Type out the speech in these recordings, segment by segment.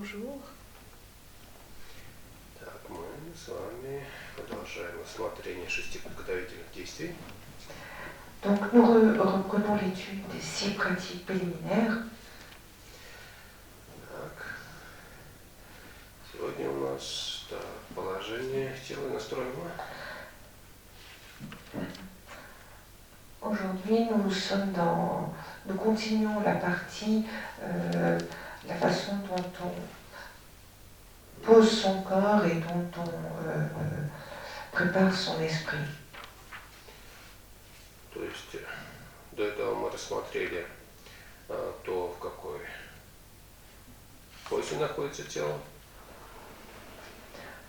Bonjour. Так, мы с вами продолжаем рассмотрение 6 подготовительных действий. Donc nous reprenons l'étude des 6 pratiques préliminaires. Так. Сегодня у нас положение тела и настрой ума. Aujourd'hui, nous continuons la partie, la façon dont on pose son corps et dont on prépare son esprit. То есть до этого мы рассмотрели то, в какой позе находится тело.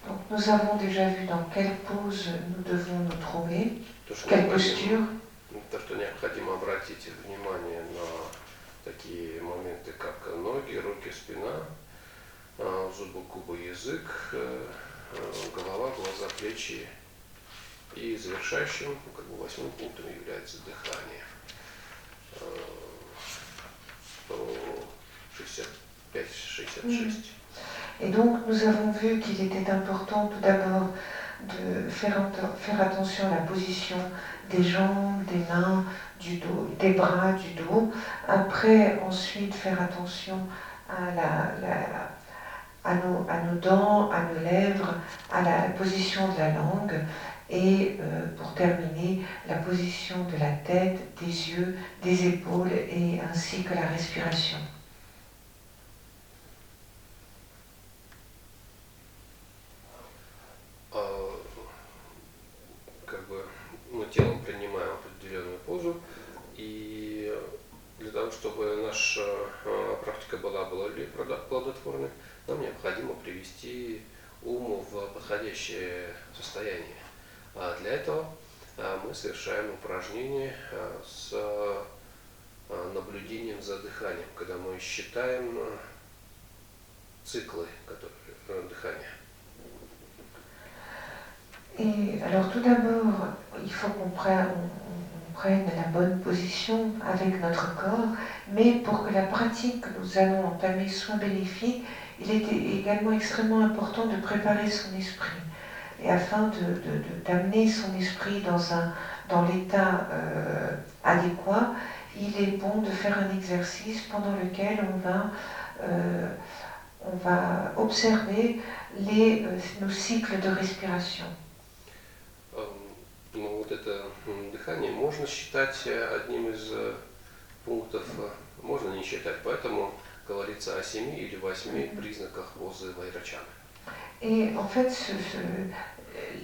Donc nous avons déjà vu dans quelle pose nous devons nous trouver, quelle posture. То, что необходимо обратить внимание на такие моменты, как ноги, руки, спина, зубы, губы, язык, голова, глаза, плечи. И завершающим, 8-м пунктом является дыхание. 65-66. Et donc nous avons vu qu'il était important tout d'abord de faire attention à la position des jambes, des mains, du dos, des bras, du dos. Après, ensuite, faire attention à nos dents, à nos lèvres, à la position de la langue. Et pour terminer, la position de la tête, des yeux, des épaules et ainsi que la respiration. Мы телом принимаем определенную позу, и для того, чтобы наша практика была плодотворной, нам необходимо привести ум в подходящее состояние. Для этого мы совершаем упражнение с наблюдением за дыханием, когда мы считаем циклы дыхания. Et alors tout d'abord, il faut qu'on prenne la bonne position avec notre corps, mais pour que la pratique que nous allons entamer soit bénéfique, il est également extrêmement important de préparer son esprit. Et afin d'amener son esprit dans l'état adéquat, il est bon de faire un exercice pendant lequel on va observer nos cycles de respiration. Ну, вот это дыхание можно считать одним из пунктов, можно не считать, поэтому говорится о 7 или 8 признаках позы Вайрочаны. Et en fait,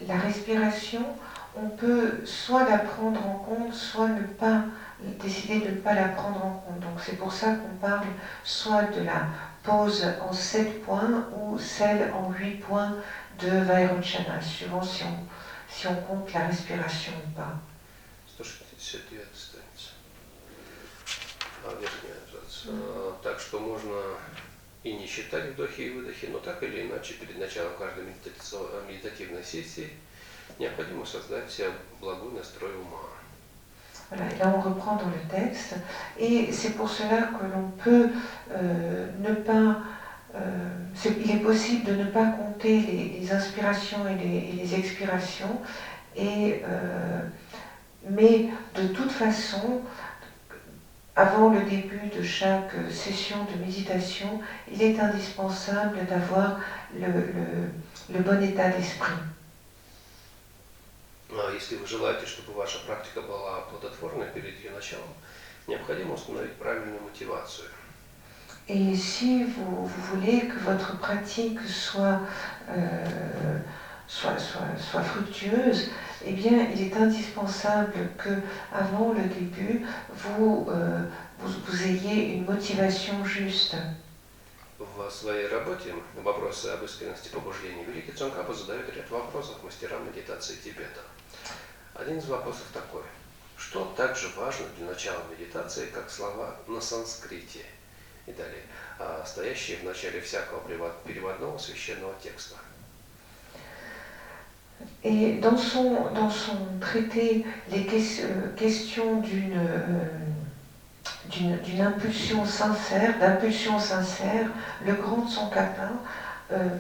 la respiration, on peut soit la prendre en compte, soit décider de ne pas la prendre en compte. Donc c'est pour ça qu'on parle soit de la pose en 7 points ou celle en 8 points de Vairochana, suivant si on compte la respiration ou pas. 169 страница. Верхний абзац. Так что можно и не считать вдохи и выдохи, но так или иначе перед началом каждой медитативной сессии необходимо создать благой настрой ума. Voilà, et là on reprend dans le texte, et c'est pour cela que l'on peut ne pas, il est possible de ne pas compter les inspirations et les expirations, mais de toute façon, avant le début de chaque session de méditation, il est indispensable d'avoir le bon état d'esprit. Если вы желаете, чтобы ваша практика была плодотворной перед ее началом, необходимо установить правильную мотивацию. Et si vous voulez que votre pratique soit fructueuse, eh bien, il est indispensable que, avant le début, vous ayez une motivation juste. В своей работе «Вопросы об искренности побуждений» великий Цонгхапа задает ряд вопросов мастерам медитации Тибета. Один из вопросов такой: что так же важно для начала медитации, как слова на санскрите и далее, стоящие в начале всякого переводного священного текста? Et dans son traité, les questions d'une impulsion sincère, le grand Tsongkhapa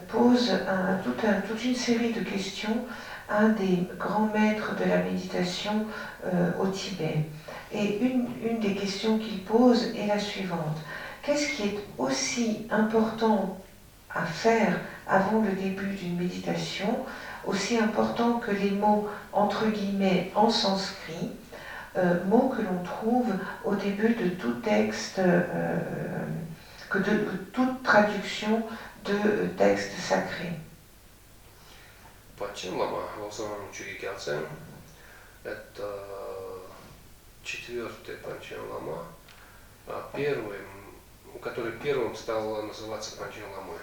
pose toute une série de questions à un des grands maîtres de la méditation au Tibet. Et une des questions qu'il pose est la suivante. Qu'est-ce qui est aussi important à faire avant le début d'une méditation, aussi important que les mots entre guillemets en sanskrit, mots que l'on trouve au début de tout texte, que toute traduction de texte sacré. Панчен Лама Лосанам Чуги Гялцен – это четвертый Панчен Лама, который первым стал называться Панчен Ламой.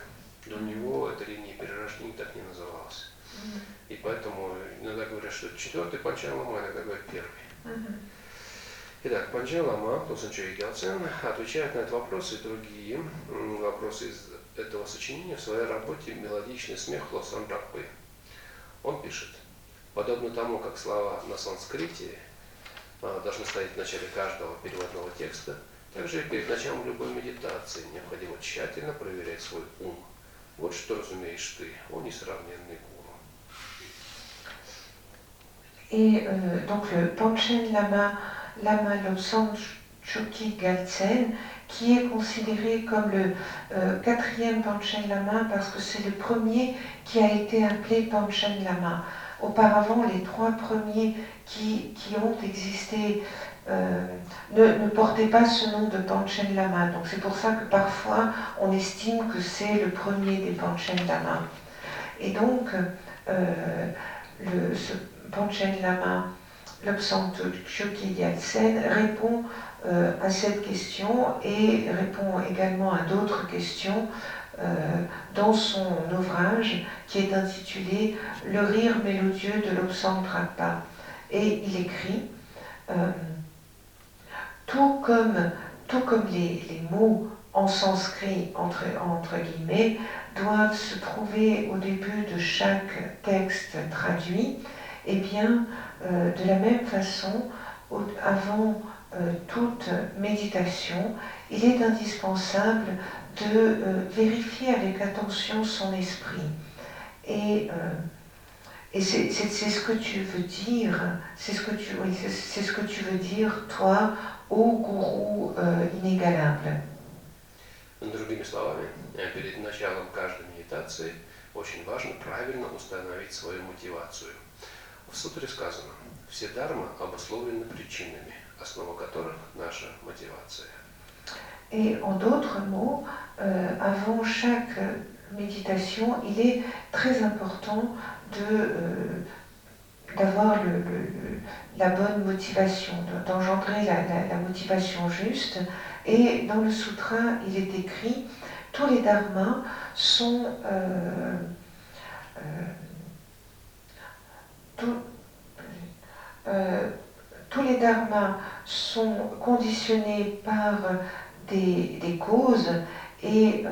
До него эта линия перерождения так не называлась. И поэтому иногда говорят, что это четвертый Панчен Лама, иногда говорят первый. Итак, Панчен Лама, Лосан Чуги Гялцен, отвечает на этот вопрос и другие вопросы из этого сочинения в своей работе «Мелодичный смех Лосан Ракпы». Он пишет: подобно тому, как слова на санскрите должны стоять в начале каждого переводного текста, также и перед началом любой медитации необходимо тщательно проверять свой ум. Вот что разумеешь ты, о несравненный гуру. Et donc le Panchen Lama Lobsang Chökyi Gyaltsen, qui est considéré comme le quatrième Panchen Lama parce que c'est le premier qui a été appelé Panchen Lama. Auparavant, les trois premiers qui ont existé ne portaient pas ce nom de Panchen Lama. Donc c'est pour ça que parfois on estime que c'est le premier des Panchen Lama. Et donc ce Panchen Lama Lobsang Chökyi Gyaltsen répond à cette question et répond également à d'autres questions dans son ouvrage qui est intitulé « Le rire mélodieux de Lobsang Drakpa ». Et il écrit tout comme les mots en sanskrit, entre guillemets, doivent se trouver au début de chaque texte traduit, et bien, de la même façon, avant toute méditation, il est indispensable de vérifier avec attention son esprit. Et c'est ce que tu veux dire, c'est ce que tu veux dire, toi, ô gourou inégalable. Другими словами, перед началом каждой медитации очень важно правильно установить свою мотивацию. В сутре сказано: все дармы обусловлены причинами, основа которых наша мотивация. Et en d'autres mots, avant chaque méditation, il est très important d'avoir la bonne motivation, d'engendrer la motivation juste. Et dans le sutra, il est écrit: tous les dharmas sont tous les dharmas sont conditionnés par des causes et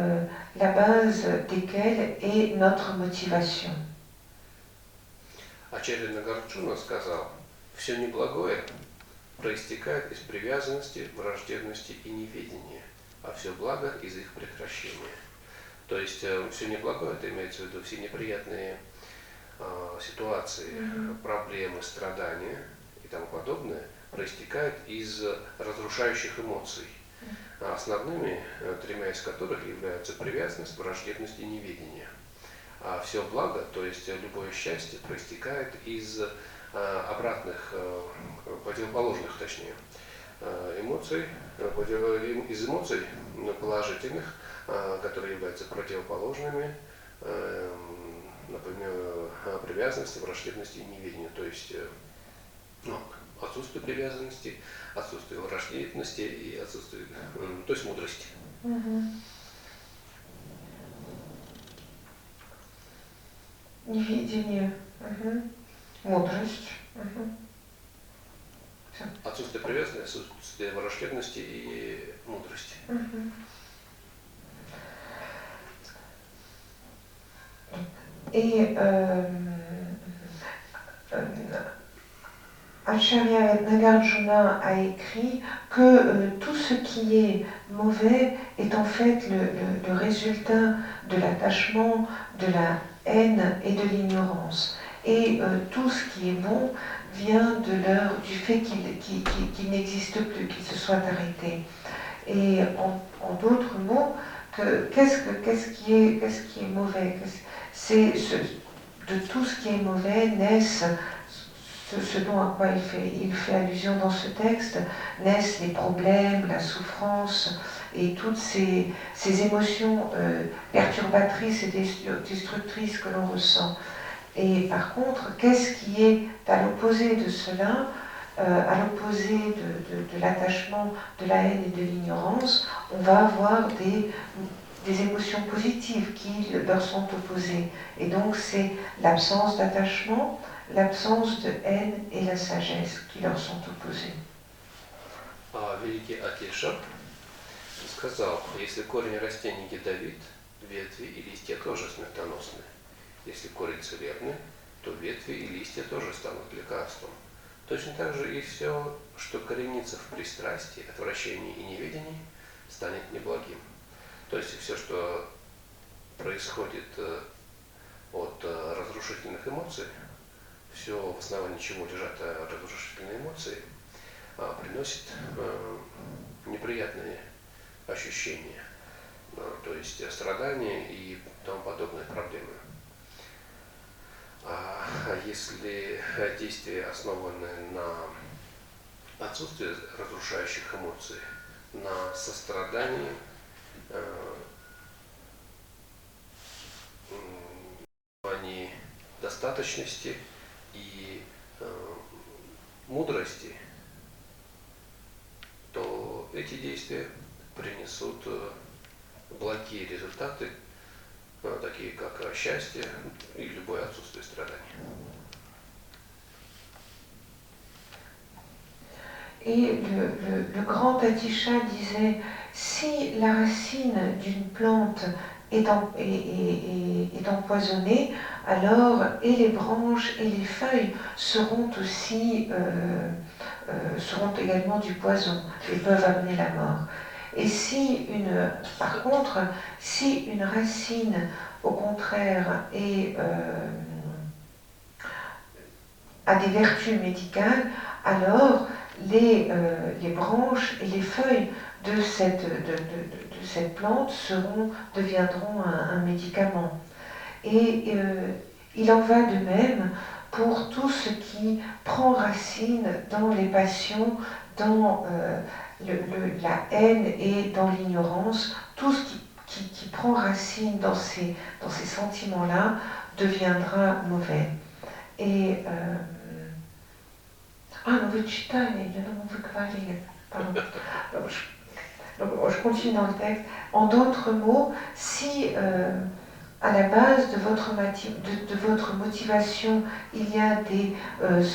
la base desquelles est notre motivation. Ачарья Нагарджуна сказал: все неблагое проистекает из привязанности, враждебности и неведения, а все благо из их прекращения. То есть все неблагое, это имеется в виду все неприятные ситуации, проблемы, страдания и тому подобное, проистекает из разрушающих эмоций, основными тремя из которых являются привязанность, враждебность и неведение. А все благо, то есть любое счастье, проистекает из обратных, противоположных, точнее, эмоций, из эмоций положительных, которые являются противоположными, например, привязанности, враждебности и неведению. То есть отсутствие привязанности, отсутствие враждебности и отсутствие, то есть мудрости. Неведение, мудрость. Отсутствие привязанности, отсутствие враждебности и мудрости. Et Acharya Nagarjuna a écrit que tout ce qui est mauvais est en fait le résultat de l'attachement, de la haine et de l'ignorance. Et tout ce qui est bon vient du fait qu'il n'existe plus, qu'il se soit arrêté. Et en d'autres mots, qu'est-ce qui est mauvais? C'est de tout ce qui est mauvais naissent ce dont à quoi il fait allusion dans ce texte, naissent les problèmes, la souffrance et toutes ces émotions perturbatrices et destructrices que l'on ressent. Et par contre, qu'est-ce qui est à l'opposé de cela, à l'opposé de l'attachement, de la haine et de l'ignorance? On va avoir des émotions positives qui leur sont opposées. Et donc c'est l'absence d'attachement, l'absence de haine et la sagesse qui leur sont opposées. Великий Атеша сказал, если корень растения ядовит, ветви и листья тоже смертоносны. Если корень целебный, то ветви и листья тоже станут лекарством. Точно так же и все, что коренится в пристрастии, отвращении и неведении, станет неблагим. То есть все, что происходит от разрушительных эмоций, все, в основании чего лежат разрушительные эмоции, приносит неприятные ощущения, то есть страдания и тому подобные проблемы. А если действия основаны на отсутствии разрушающих эмоций, на сострадании, достаточности и мудрости, то эти действия принесут благие результаты, такие как счастье и любое отсутствие страданий. Et le grand Atisha disait, si la racine d'une plante est empoisonnée, alors et les branches et les feuilles seront aussi seront également du poison et peuvent amener la mort. Et par contre, si une racine, au contraire, a des vertus médicales, alors les branches et les feuilles de cette plante deviendront un médicament. Et il en va de même pour tout ce qui prend racine dans les passions, dans la haine et dans l'ignorance. Tout ce qui prend racine dans ces sentiments-là deviendra mauvais. Et non voi citare, non vous pardon. Donc, je continue dans le texte. En d'autres mots, si à la base de votre motivation, il y a des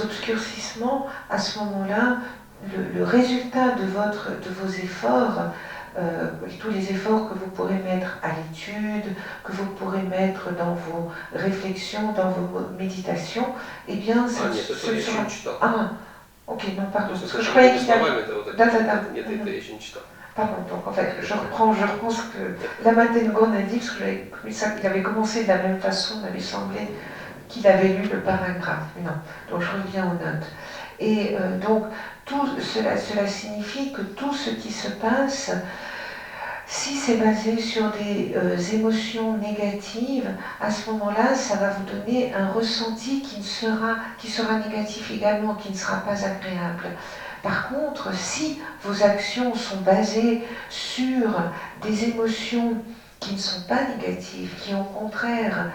obscurcissements, à ce moment-là, le résultat de vos efforts, tous les efforts que vous pourrez mettre à l'étude, que vous pourrez mettre dans vos réflexions, dans vos méditations, eh bien, ce sera... Ah, ok, non, pardon, parce que je croyais qu'il avait... Pardon, donc en fait, je reprends ce que Lamatengon a dit, parce qu'il avait commencé de la même façon, il m'avait semblé qu'il avait lu le paragraphe. Mais non, donc je reviens aux notes. Et donc, tout cela signifie que tout ce qui se passe, si c'est basé sur des émotions négatives, à ce moment-là, ça va vous donner un ressenti qui sera négatif également, qui ne sera pas agréable. Par contre, si vos actions sont basées sur des émotions qui ne sont pas négatives, qui au contraire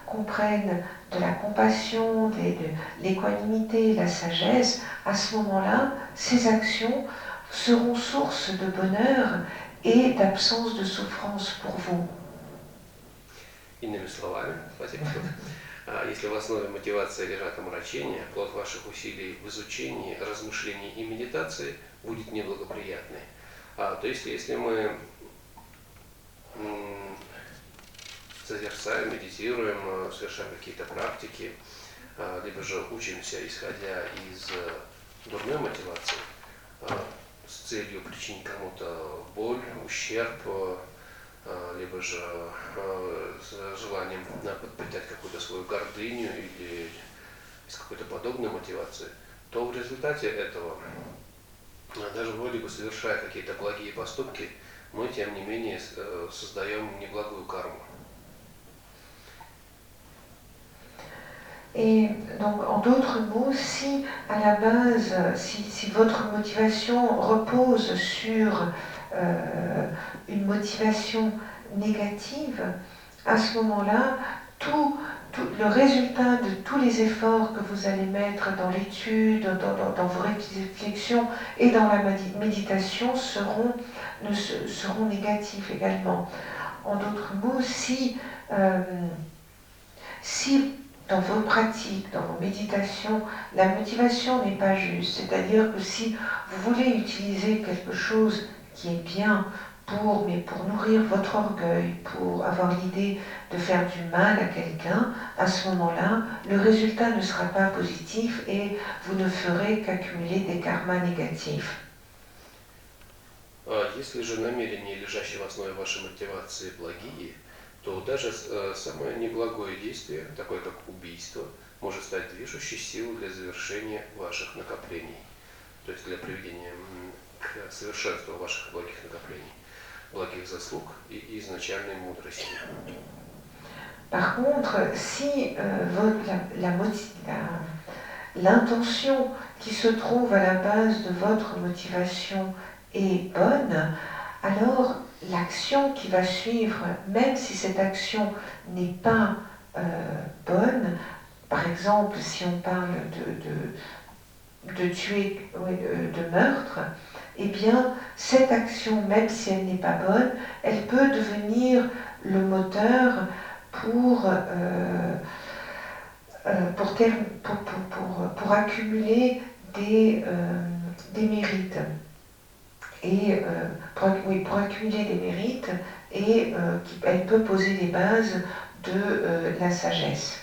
comprennent de la compassion, de l'équanimité, la sagesse, à ce moment-là, ces actions seront source de bonheur et d'absence de souffrance pour vous. Иными словами, если в основе мотивации лежат омрачения, плод ваших усилий в изучении, размышлении и медитации будет неблагоприятный. То есть, если мы созерцаем, медитируем, совершаем какие-то практики, либо же учимся, исходя из дурной мотивации, с целью причинить кому-то боль, ущерб, либо же с желанием подпитать какую-то свою гордыню или из какой-то подобной мотивации, то в результате этого, даже вроде бы совершая какие-то благие поступки, мы тем не менее создаем неблагую карму. Et donc, en d'autres mots, si à la base, si votre motivation repose sur une motivation négative, à ce moment-là, tout le résultat de tous les efforts que vous allez mettre dans l'étude, dans vos réflexions et dans la méditation seront négatifs également. En d'autres mots, si dans vos pratiques, dans vos méditations, la motivation n'est pas juste, c'est-à-dire que si vous voulez utiliser quelque chose qui est bien pour nourrir votre orgueil, pour avoir l'idée de faire du mal à quelqu'un, à ce moment-là, le résultat ne sera pas positif et vous ne ferez qu'accumuler des karmas négatifs. Если же намерения, лежащие в основе вашей мотивации, благие, то даже самое неблагое действие, такое как убийство, может стать движущей силой для завершения ваших накоплений, то есть для приведения к совершенству ваших благих накоплений, благих заслуг и изначальной мудрости. Par contre, si l'intention qui se trouve à la base de votre motivation est bonne, alors l'action qui va suivre, même si cette action n'est pas bonne, par exemple si on parle de tuer, de meurtre, eh bien cette action, même si elle n'est pas bonne, elle peut devenir le moteur pour accumuler des mérites. Et pour accumuler des mérites, et elle peut poser les bases de la sagesse.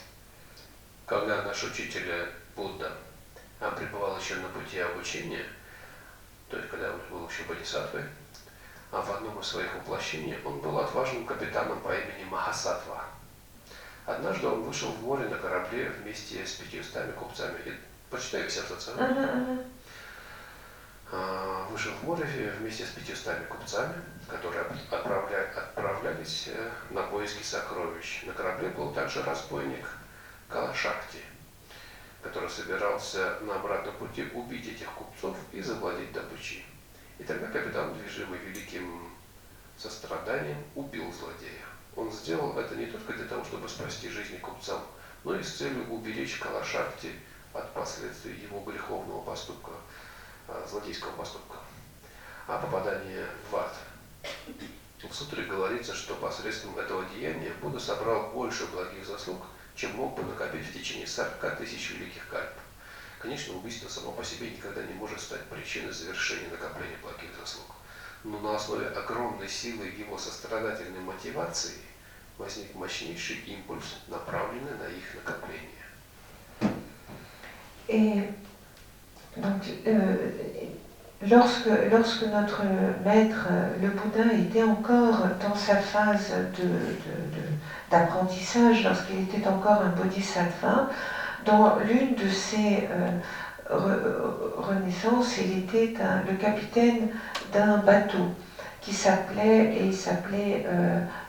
Когда наш учитель Будда пребывал еще на пути обучения, то есть когда он был еще бодхисаттвой, в одном из своих воплощений он был отважным капитаном по имени Махасаттва. Однажды он вышел в море на корабле вместе с 500 купцами. Почитай все социальные. Вышел в море вместе с 500 купцами, которые отправлялись на поиски сокровищ. На корабле был также разбойник Калашакти, который собирался на обратном пути убить этих купцов и завладеть добычей. И тогда капитан, движимый великим состраданием, убил злодея. Он сделал это не только для того, чтобы спасти жизни купцам, но и с целью уберечь Калашакти от последствий его греховного поступка, злодейского поступка, попадание в ад. В сутре говорится, что посредством этого деяния Будда собрал больше благих заслуг, чем мог бы накопить в течение 40 000 великих кальп. Конечно, убийство само по себе никогда не может стать причиной завершения накопления благих заслуг. Но на основе огромной силы его сострадательной мотивации возник мощнейший импульс, направленный на их накопление. Et donc, lorsque notre maître, le Bouddha, était encore dans sa phase d'apprentissage, lorsqu'il était encore un bodhisattva, dans l'une de ses renaissances, il était le capitaine d'un bateau qui s'appelait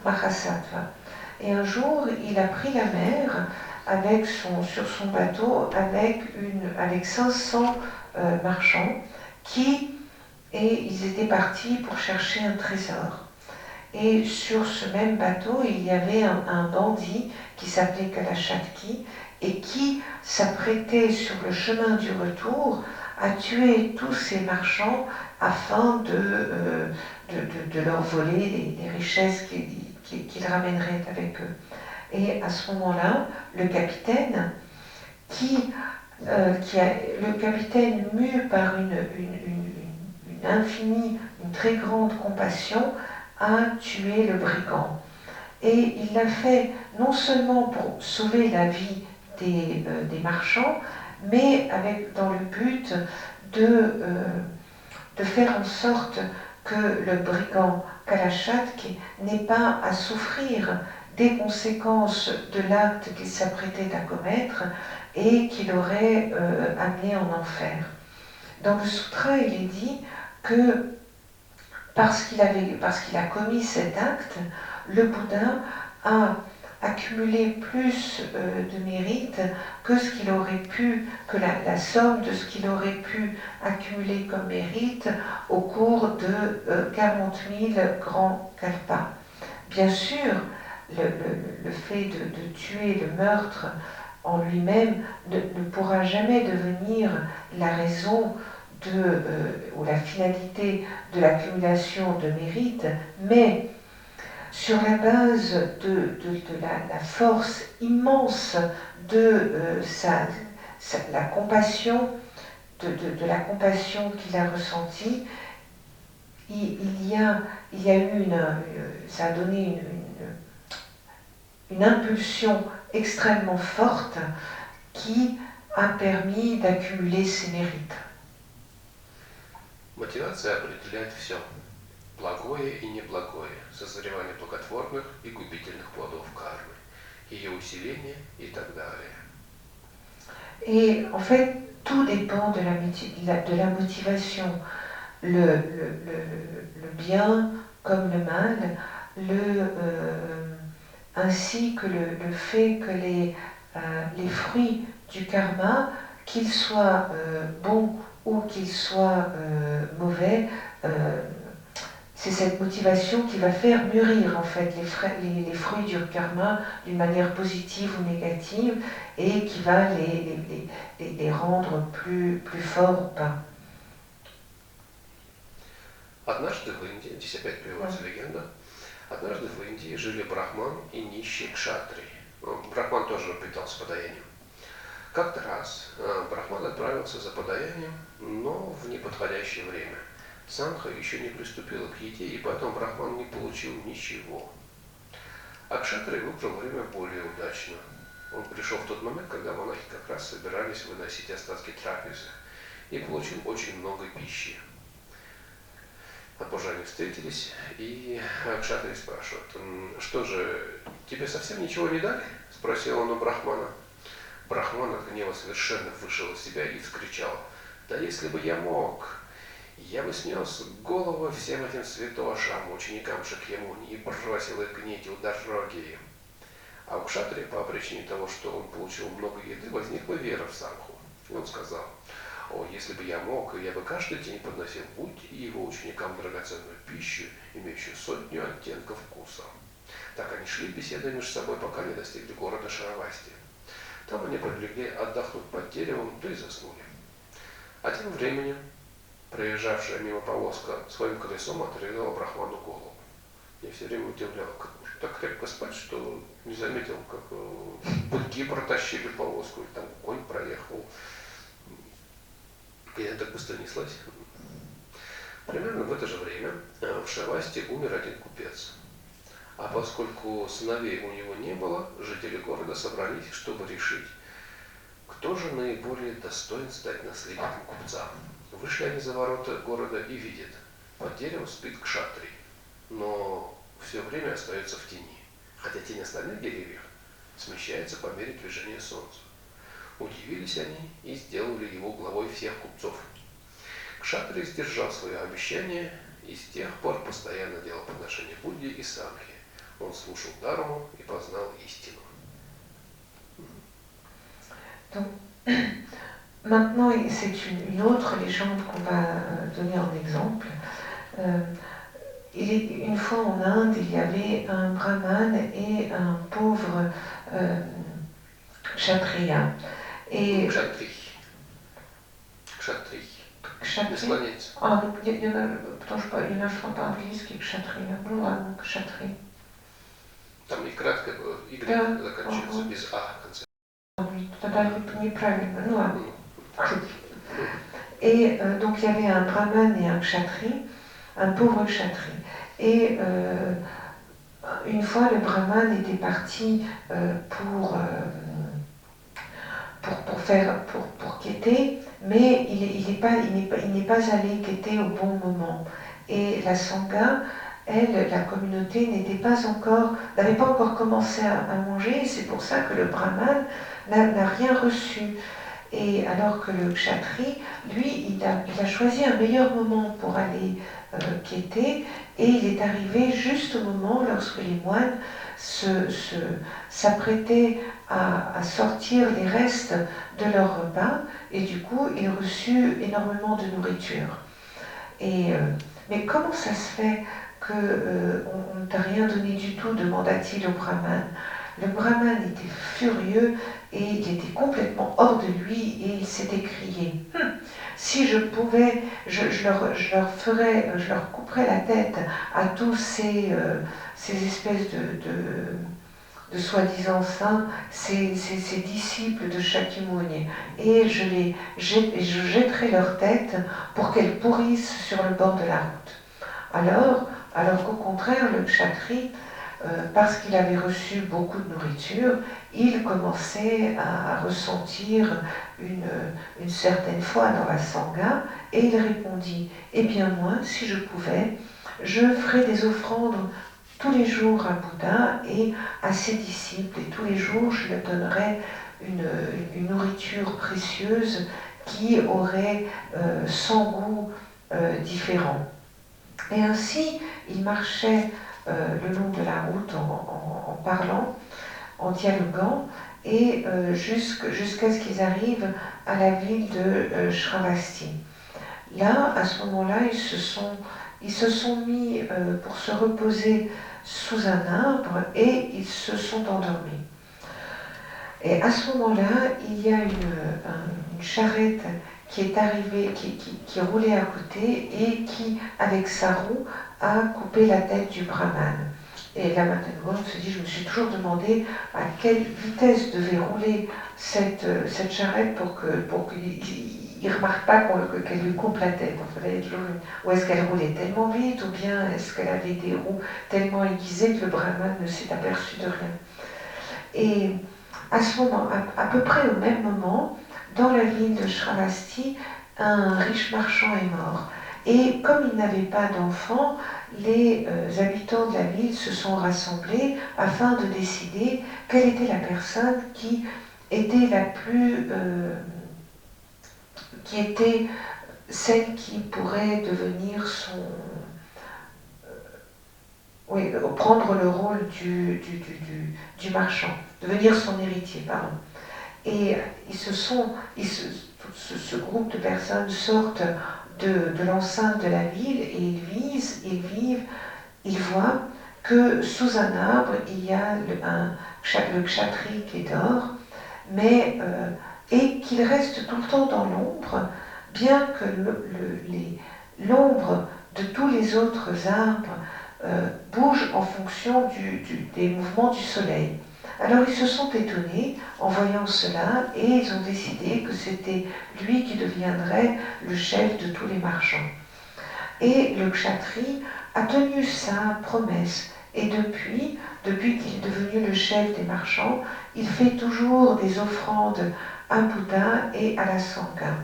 Mahasattva. Et un jour, il a pris la mer sur son bateau avec 500 marchands et ils étaient partis pour chercher un trésor. Et sur ce même bateau, il y avait un bandit qui s'appelait Kalashakti et qui s'apprêtait sur le chemin du retour à tuer tous ces marchands afin de leur voler les richesses qu'ils ramèneraient avec eux. Et à ce moment-là, le capitaine, mû par une infinie, une très grande compassion, a tué le brigand. Et il l'a fait non seulement pour sauver la vie des marchands, mais dans le but de faire en sorte que le brigand Kalachatk n'ait pas à souffrir des conséquences de l'acte qu'il s'apprêtait à commettre et qu'il aurait amené en enfer. Dans le sutra, il est dit que parce qu'il a commis cet acte, le Bouddha a accumulé plus de mérite que ce qu'il aurait pu, que la somme de ce qu'il aurait pu accumuler comme mérite au cours de 40 000 grands kalpas. Bien sûr, le fait de tuer, le meurtre en lui-même ne pourra jamais devenir la raison ou la finalité de l'accumulation de mérite, mais sur la base de la force immense de la compassion, de la compassion qu'il a ressentie, il y a eu ça a donné une impulsion extrêmement forte qui a permis d'accumuler ses mérites. Мотивация определяет все. Благое и неблагое, созревание благотворных и губительных плодов кармы, ее усиление и так далее. Et en fait, tout dépend de la motivation. Le bien comme le mal, ainsi que le fait que les fruits du karma, qu'ils soient bons ou qu'ils soient mauvais, c'est cette motivation qui va faire mûrir en fait les fruits du karma d'une manière positive ou négative et qui va les rendre plus forts ou pas. Однажды в Индии, здесь опять приводится легенда, однажды в Индии жили брахман и нищий кшатрий. Брахман тоже питался подаянием. Как-то раз брахман отправился за подаянием, но в неподходящее время. Сангха еще не приступила к еде, и поэтому брахман не получил ничего. А кшатрий выбрал время более удачно. Он пришел в тот момент, когда монахи как раз собирались выносить остатки трапезы, и получил очень много пищи. А позже они встретились, и кшатрий спрашивает: «Что же, тебе совсем ничего не дали?» – спросил он у брахмана. Брахман от гнева совершенно вышел из себя и вскричал: «Да если бы я мог, я бы снес голову всем этим святошам, ученикам Шакьямуни, и бросил их гнить у дороги». А у кшатрия, по причине того, что он получил много еды, возникла вера в сангху. И он сказал: «О, если бы я мог, я бы каждый день подносил Будде и его ученикам драгоценную пищу, имеющую 100 оттенков вкуса». Так они шли, беседуя между собой, пока не достигли города Шаравасти. Там они прилегли отдохнуть под деревом, да и заснули. А тем временем проезжавшая мимо повозка своим колесом отрезала брахману голову. Я все время удивлял, как можно так крепко спать, что не заметил, как быки протащили повозку, и там конь проехал. И она так быстро неслась. Примерно в это же время в Шавасти умер один купец. А поскольку сыновей у него не было, жители города собрались, чтобы решить, кто же наиболее достоин стать наследником купца. Вышли они за ворота города и видят, под деревом спит кшатрий, но все время остается в тени, хотя тень остальных деревьев смещается по мере движения солнца. Удивились они и сделали его главой всех купцов. Кшатрий сдержал свое обещание и с тех пор постоянно делал подношения Будде и Сангхе. Он слушал Дharmu и познал истину. Donc, maintenant, c'est une autre légende qu'on va donner en exemple. Une fois en Inde, il y avait un brahman et un pauvre kshatriya. Et Kshatri. А, ну, потому что я нашла по-английски kshatriya. Ну ладно, kshatri. Там и кратко Y заканчивается, без А в конце. Тогда неправильно. Ну ладно. Et donc il y avait un brahman et un kshatri, un pauvre kshatri. Et une fois le brahman était parti pour pour quêter, mais il n'est pas allé quêter au bon moment. Et la Sangha, elle, la communauté, n'avait pas encore commencé à manger, et c'est pour ça que le brahman n'a rien reçu. Et alors que le kshatri, lui, il a choisi un meilleur moment pour aller quêter, et il est arrivé juste au moment lorsque les moines s'apprêtaient à sortir les restes de leur repas, et du coup, il reçut énormément de nourriture. Mais comment ça se fait qu'on ne t'a rien donné du tout, demanda-t-il au brahman. Le brahman était furieux et il était complètement hors de lui et il s'est écrié si je pouvais, je leur couperais la tête à tous ces espèces de soi-disant saints, ces disciples de Shakyamuni, et je jetterais leur tête pour qu'elles pourrissent sur le bord de la route. Alors qu'au contraire, le kshatri, parce qu'il avait reçu beaucoup de nourriture, il commençait à ressentir une certaine foi dans la Sangha, et il répondit « Eh bien moi, si je pouvais, je ferais des offrandes tous les jours à Bouddha et à ses disciples, et tous les jours je leur donnerais une nourriture précieuse qui aurait 100 goûts différents. » Et ainsi, il marchait le long de la route en parlant, en dialoguant, et jusqu'à ce qu'ils arrivent à la ville de Shravasti. Là, à ce moment-là, ils se sont mis pour se reposer sous un arbre et ils se sont endormis. Et à ce moment-là, il y a une charrette qui est arrivée, qui roulait à côté et qui, avec sa roue, a coupé la tête du brahman. Et là maintenant, on se dit, je me suis toujours demandé à quelle vitesse devait rouler cette charrette pour qu'il ne remarque pas qu'elle lui coupe la tête. Ou est-ce qu'elle roulait tellement vite, ou bien est-ce qu'elle avait des roues tellement aiguisées que le brahman ne s'est aperçu de rien. Et à ce moment, à peu près au même moment, dans la ville de Shravasti, un riche marchand est mort. Et comme il n'avait pas d'enfants, les habitants de la ville se sont rassemblés afin de décider quelle était la personne qui était qui était celle qui pourrait devenir prendre le rôle du marchand, devenir son héritier, pardon. Et ce groupe de personnes sortent de l'enceinte de la ville et ils voient que sous un arbre il y a le kshatri qui dort, et qu'il reste tout le temps dans l'ombre, bien que l'ombre de tous les autres arbres bouge en fonction des mouvements du soleil. Alors ils se sont étonnés en voyant cela et ils ont décidé que c'était lui qui deviendrait le chef de tous les marchands. Et le kshatri a tenu sa promesse et depuis qu'il est devenu le chef des marchands, il fait toujours des offrandes à Bouddha et à la Sangha.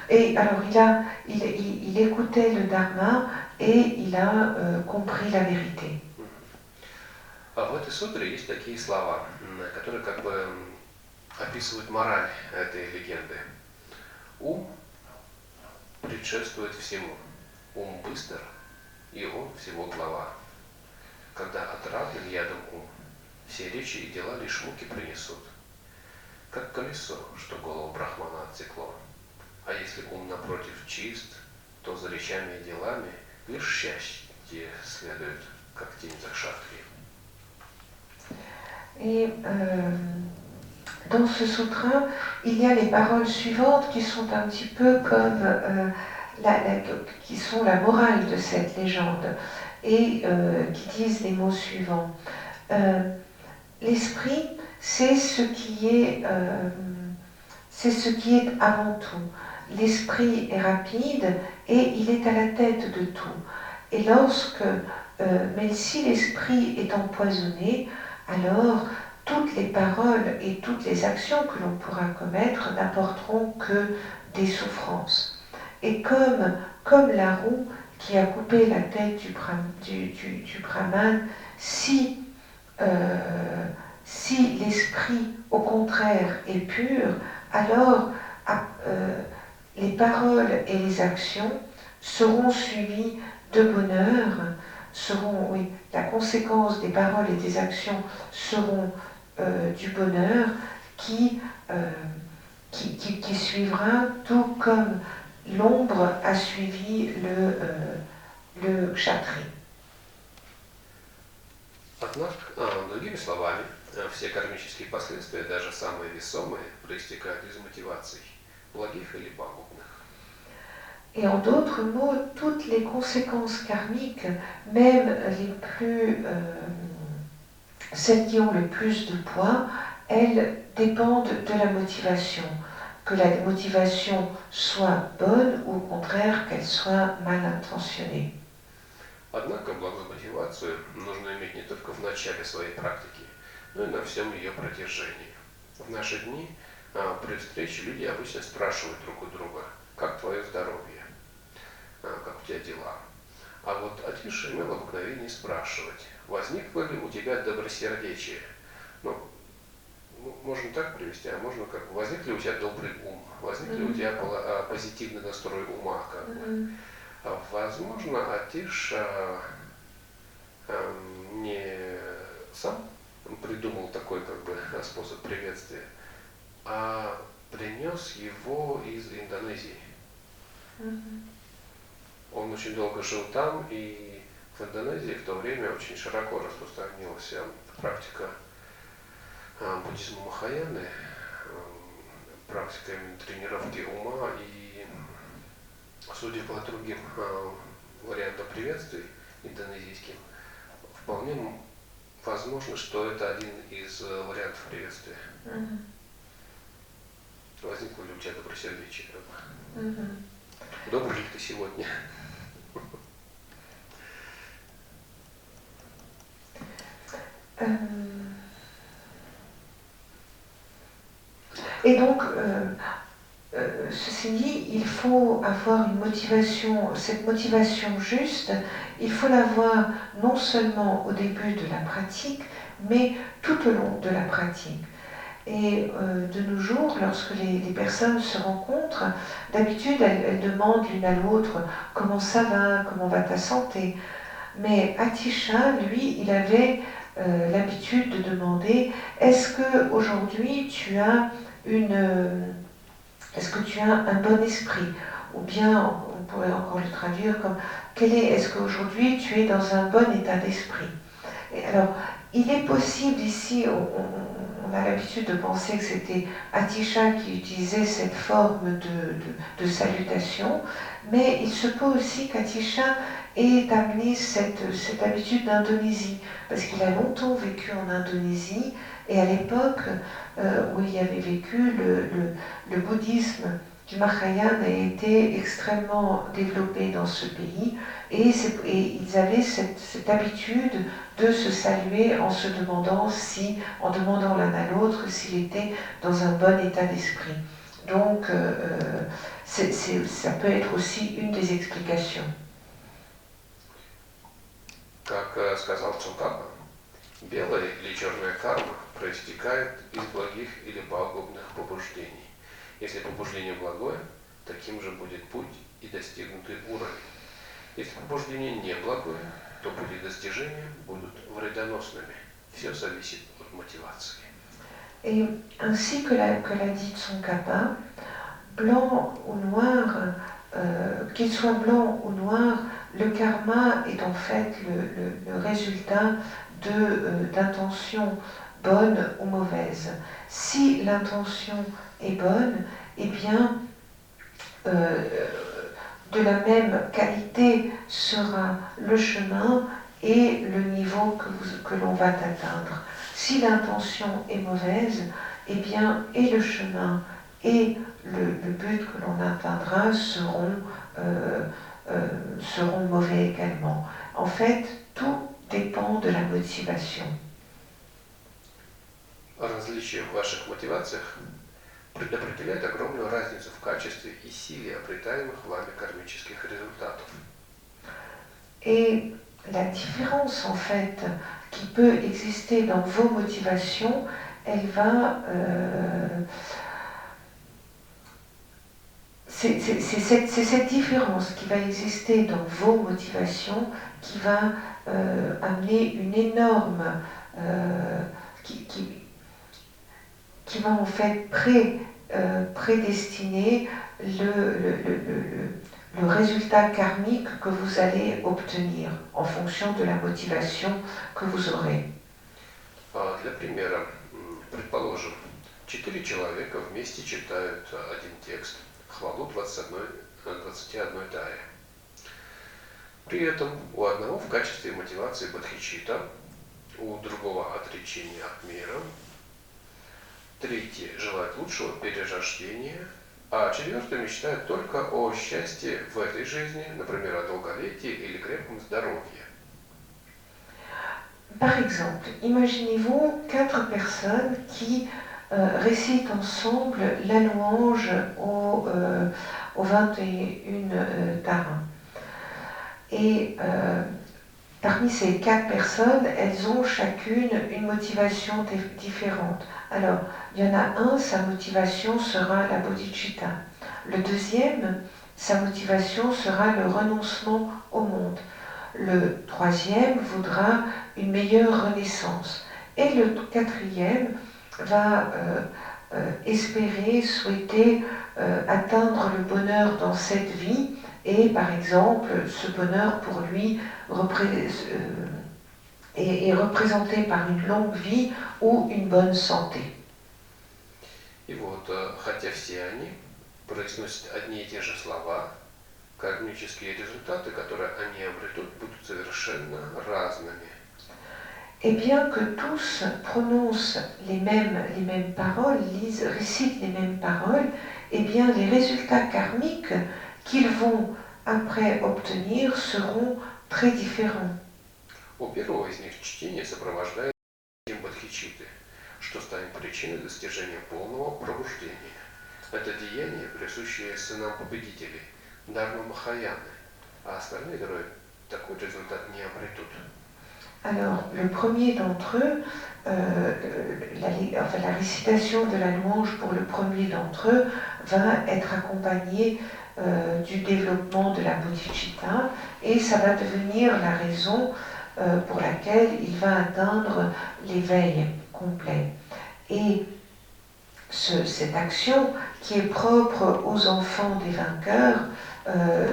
Et alors il écoutait le Dharma et il a compris la vérité. В этой сутре есть такие слова, которые как бы описывают мораль этой легенды. Ум предшествует всему. Ум быстр, и он всего глава. Когда отравлен ядом ум, все речи и дела лишь муки принесут. Как колесо, что голову брахмана отсекло. А если ум напротив чист, то за речами и делами лишь счастье следует, как тень за кшатри. Et dans ce sutra, il y a les paroles suivantes qui sont un petit peu comme qui sont la morale de cette légende et qui disent les mots suivants. L'esprit, c'est ce qui est avant tout. L'esprit est rapide et il est à la tête de tout. Et lorsque Mais si l'esprit est empoisonné, alors toutes les paroles et toutes les actions que l'on pourra commettre n'apporteront que des souffrances. Et comme la roue qui a coupé la tête du brahman, si l'esprit, au contraire, est pur, alors les paroles et les actions seront suivies de bonheur, la conséquence des paroles et des actions seront du bonheur qui suivra, tout comme l'ombre a suivi le kshatri. Однако, другими словами, все кармические последствия, даже самые весомые, проистекают из мотиваций, благих или пагубных. Et en d'autres mots, toutes les conséquences karmiques, même celles qui ont le plus de poids, elles dépendent de la motivation. Que la motivation soit bonne ou au contraire qu'elle soit mal intentionnée. Однако благую мотивацию нужно иметь не только в начале своей практики, но и на всем ее протяжении. В наши дни при встрече люди обычно спрашивают друг у друга, как твое здоровье, как у тебя дела. А вот Атиша имел обыкновение спрашивать, возникло ли у тебя добросердечие? Ну, можно так привести, а можно как возник ли у тебя добрый ум, возник ли у тебя позитивный настрой ума, как бы. Возможно, Атиш не сам придумал такой как бы способ приветствия, а принес его из Индонезии. Он очень долго жил там, и в Индонезии в то время очень широко распространилась практика буддизма Махаяны, практика именно тренировки ума, и судя по другим вариантам приветствий индонезийским, вполне возможно, что это один из вариантов приветствия. Возникло ли у тебя добросердечие? Добрый ли ты сегодня? Et donc, ceci dit, il faut avoir une motivation, cette motivation juste, il faut l'avoir non seulement au début de la pratique, mais tout au long de la pratique. Et de nos jours, lorsque les personnes se rencontrent, d'habitude elles demandent l'une à l'autre comment ça va, comment va ta santé. Mais Atisha, lui, il avait l'habitude de demander est-ce que aujourd'hui tu as est-ce que tu as un bon esprit? Ou bien, on pourrait encore le traduire comme est-ce qu'aujourd'hui tu es dans un bon état d'esprit? Et alors, il est possible ici, on a l'habitude de penser que c'était Atisha qui utilisait cette forme de salutation, mais il se peut aussi qu'Atisha ait amené cette habitude d'Indonésie, parce qu'il a longtemps vécu en Indonésie, et à l'époque où il y avait vécu, le bouddhisme du Mahayana a été extrêmement développé dans ce pays, et ils avaient cette habitude de se saluer en demandant l'un à l'autre s'il était dans un bon état d'esprit. Donc, ça peut être aussi une des explications. Как сказал Цункапа, белая или черная карма проистекает из благих или пагубных побуждений. Если побуждение благое, таким же будет путь и достигнутый уровень. Если побуждение не благое, то пути достижения будут вредоносными. Все зависит от мотивации. Et ainsi que l'a dit Tsongkhapa, blanc ou noir, qu'il soit blanc ou noir, le karma est en fait le résultat d'intentions bonnes ou mauvaises. Si l'intention est bonne, eh bien, de la même qualité sera le chemin et le niveau que l'on va atteindre. Si l'intention est mauvaise, eh bien, et le chemin et le but que l'on atteindra seront mauvais également. En fait, tout dépend de la motivation. Различия в ваших мотивациях предопределяют огромную разницу в качестве и силе обретаемых вами кармических результатов. Et la différence en fait qui peut exister dans vos motivations, elle va... c'est cette différence qui va exister dans vos motivations qui va amener une énorme... qui va en fait prédestiner le résultat karmique que vous allez obtenir en fonction de la motivation que vous aurez. Для примера, предположим, 4 человека вместе читают один текст, хвалу 21 таре. При этом у одного в качестве мотивации бодхичитта, у другого отречение от мира, третий желает лучшего перерождения, а четвертый мечтает только о счастье в этой жизни, например, о долголетии или крепком здоровье. Par exemple, imaginez-vous 4 personnes qui récitent ensemble la louange aux 21 taras. Et parmi ces 4 personnes, elles ont chacune une motivation différente. Alors, il y en a un, sa motivation sera la bodhicitta. Le deuxième, sa motivation sera le renoncement au monde. Le troisième voudra une meilleure renaissance. Et le quatrième va espérer, souhaiter atteindre le bonheur dans cette vie. Et par exemple, ce bonheur pour lui est représenté par une longue vie ou une bonne santé. И вот, хотя все они произносят одни и те же слова, кармические результаты, которые они обретут, будут совершенно разными. Et bien que tous prononcent les mêmes paroles, récitent les mêmes paroles, eh bien les résultats karmiques qu'ils vont après obtenir seront très différents. У первого из них чтение сопровождает бодхичитты, что станет причиной достижения полного пробуждения. Это деяние, присущее сынам победителей, Дharma Махаяны, а остальные герои такой результат не обретут. Alors, le premier d'entre eux, la récitation de la louange pour le premier d'entre eux va être accompagnée du développement de la bodhicitta et ça va devenir la raison pour laquelle il va atteindre l'éveil complet. Et cette action qui est propre aux enfants des vainqueurs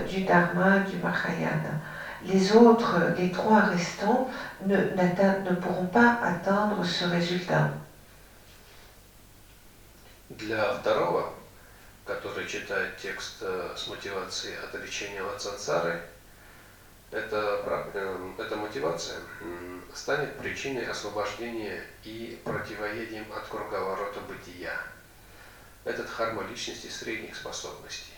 du Dharma, du Mahayana. Les 3 restants ne pourront pas atteindre ce résultat. Для второго, который читает текст с мотивацией отречения от сансары, эта мотивация станет причиной освобождения и противоедием от круговорота бытия. Это дхарма личности средних способностей.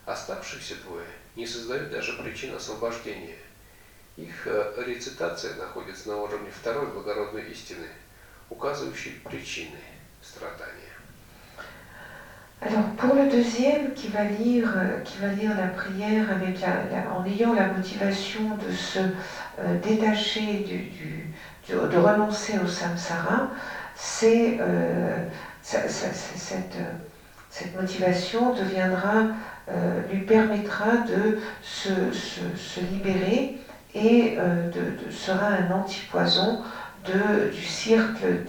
Оставшиеся двое не создают даже причин освобождения. Их рецитация находится на уровне второй благородной истины, указывающей причины страдания. Alors pour le deuxième qui va lire la prière en ayant la motivation de se détacher de renoncer au samsara, cette motivation lui permettra de se libérer et sera un antipoison du cercle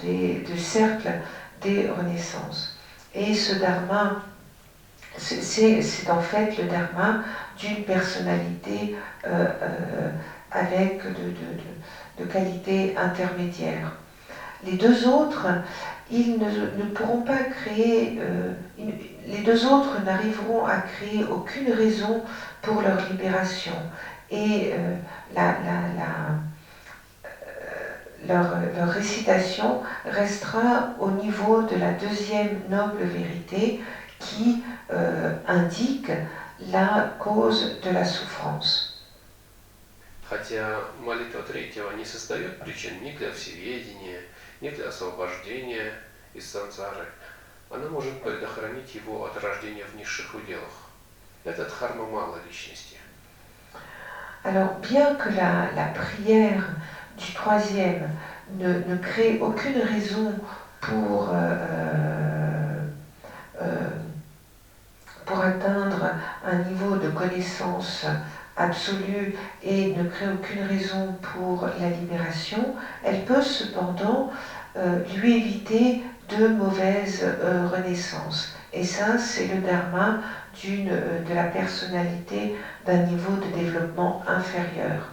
des renaissances. Et ce dharma, c'est en fait le dharma d'une personnalité avec de qualité intermédiaire. Les deux autres, ils ne pourront pas créer, les deux autres n'arriveront à créer aucune raison pour leur libération. Et leur récitation restera au niveau de la deuxième noble vérité qui indique la cause de la souffrance. Хотя молитва третьего не создает причин ни для всеведения, ни для освобождения из сансары, она может предохранить его от рождения в низших уделах. Это дхарма малой личности. Alors, bien que la prière du troisième ne crée aucune raison pour atteindre un niveau de connaissance absolue et ne crée aucune raison pour la libération, elle peut cependant lui éviter de mauvaises renaissances. Et ça, c'est le dharma de la personnalité d'un niveau de développement inférieur.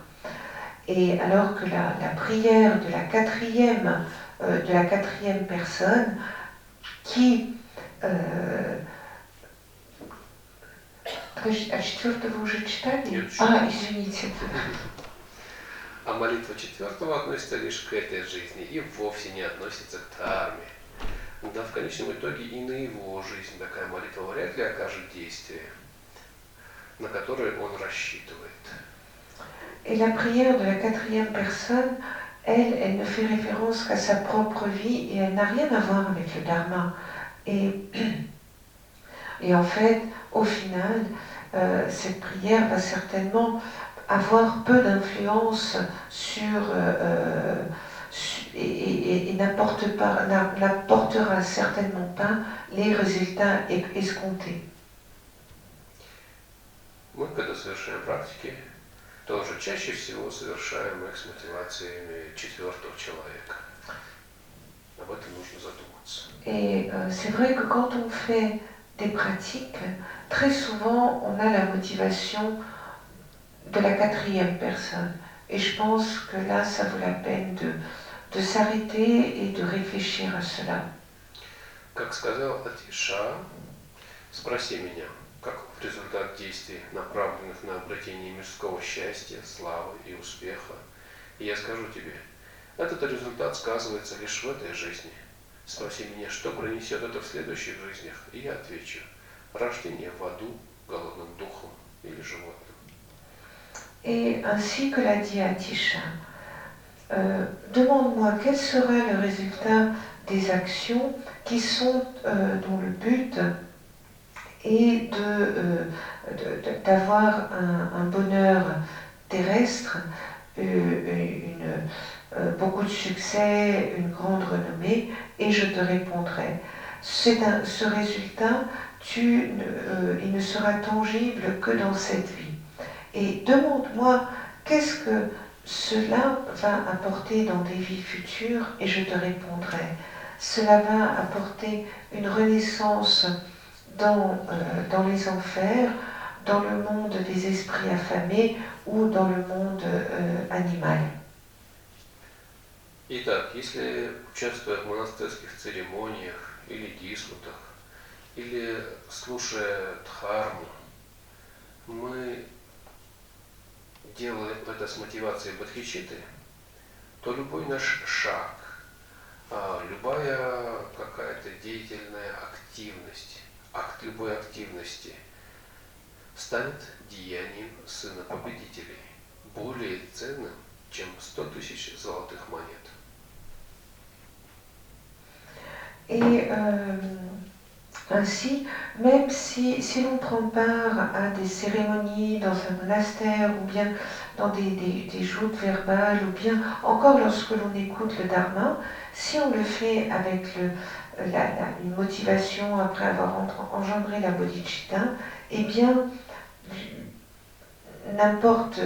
Et alors que la prière de la quatrième personne, qui А четвертого уже читали? Нет, извините. А молитва четвертого относится лишь к этой жизни и вовсе не относится к дхарме. Да, в конечном итоге и на его жизнь такая молитва вряд ли окажет действие, на которое он рассчитывает. Et la prière de la quatrième personne, elle ne fait référence qu'à sa propre vie et elle n'a rien à voir avec le dharma. Et en fait, au final, cette prière va certainement avoir peu d'influence et n'apportera certainement pas les résultats escomptés. Мы, когда совершаем практики, тоже чаще всего совершаем их с мотивациями четвертого человека. Об этом нужно задуматься. Et c'est vrai que quand on fait des pratiques, très souvent on a la motivation de la quatrième personne. Et je pense que là, ça vaut la peine de s'arrêter et de réfléchir à cela. Как сказал Атиша, спроси меня, каков результат действий, направленных на обретение мирского счастья, славы и успеха. И я скажу тебе, этот результат сказывается лишь в этой жизни. Спроси меня, что принесет это в следующих жизнях, и я отвечу. Рождение в аду, голодным духом или животным. Et ainsi que l'a dit Atisha, demande-moi quel sera le résultat des actions qui sont dont le but est d'avoir un bonheur terrestre, beaucoup de succès, une grande renommée, et je te répondrai. Ce résultat, il ne sera tangible que dans cette vie. Et demande-moi qu'est-ce que cela va apporter dans des vies futures et je te répondrai. Cela va apporter une renaissance dans les enfers, dans le monde des esprits affamés ou dans le monde animal. Итак, если участвуя в монастырских церемониях или диспутах, или слушая дхарму, мы делаем это с мотивацией бодхичитты, то любой наш шаг, любая какая-то деятельная активность, акт любой активности станет деянием сына победителей, более ценным, чем 100 000 золотых монет. Et ainsi, même si l'on prend part à des cérémonies dans un monastère ou bien dans des joutes verbales ou bien encore lorsque l'on écoute le dharma, si on le fait avec une motivation après avoir engendré la bodhicitta, eh bien n'importe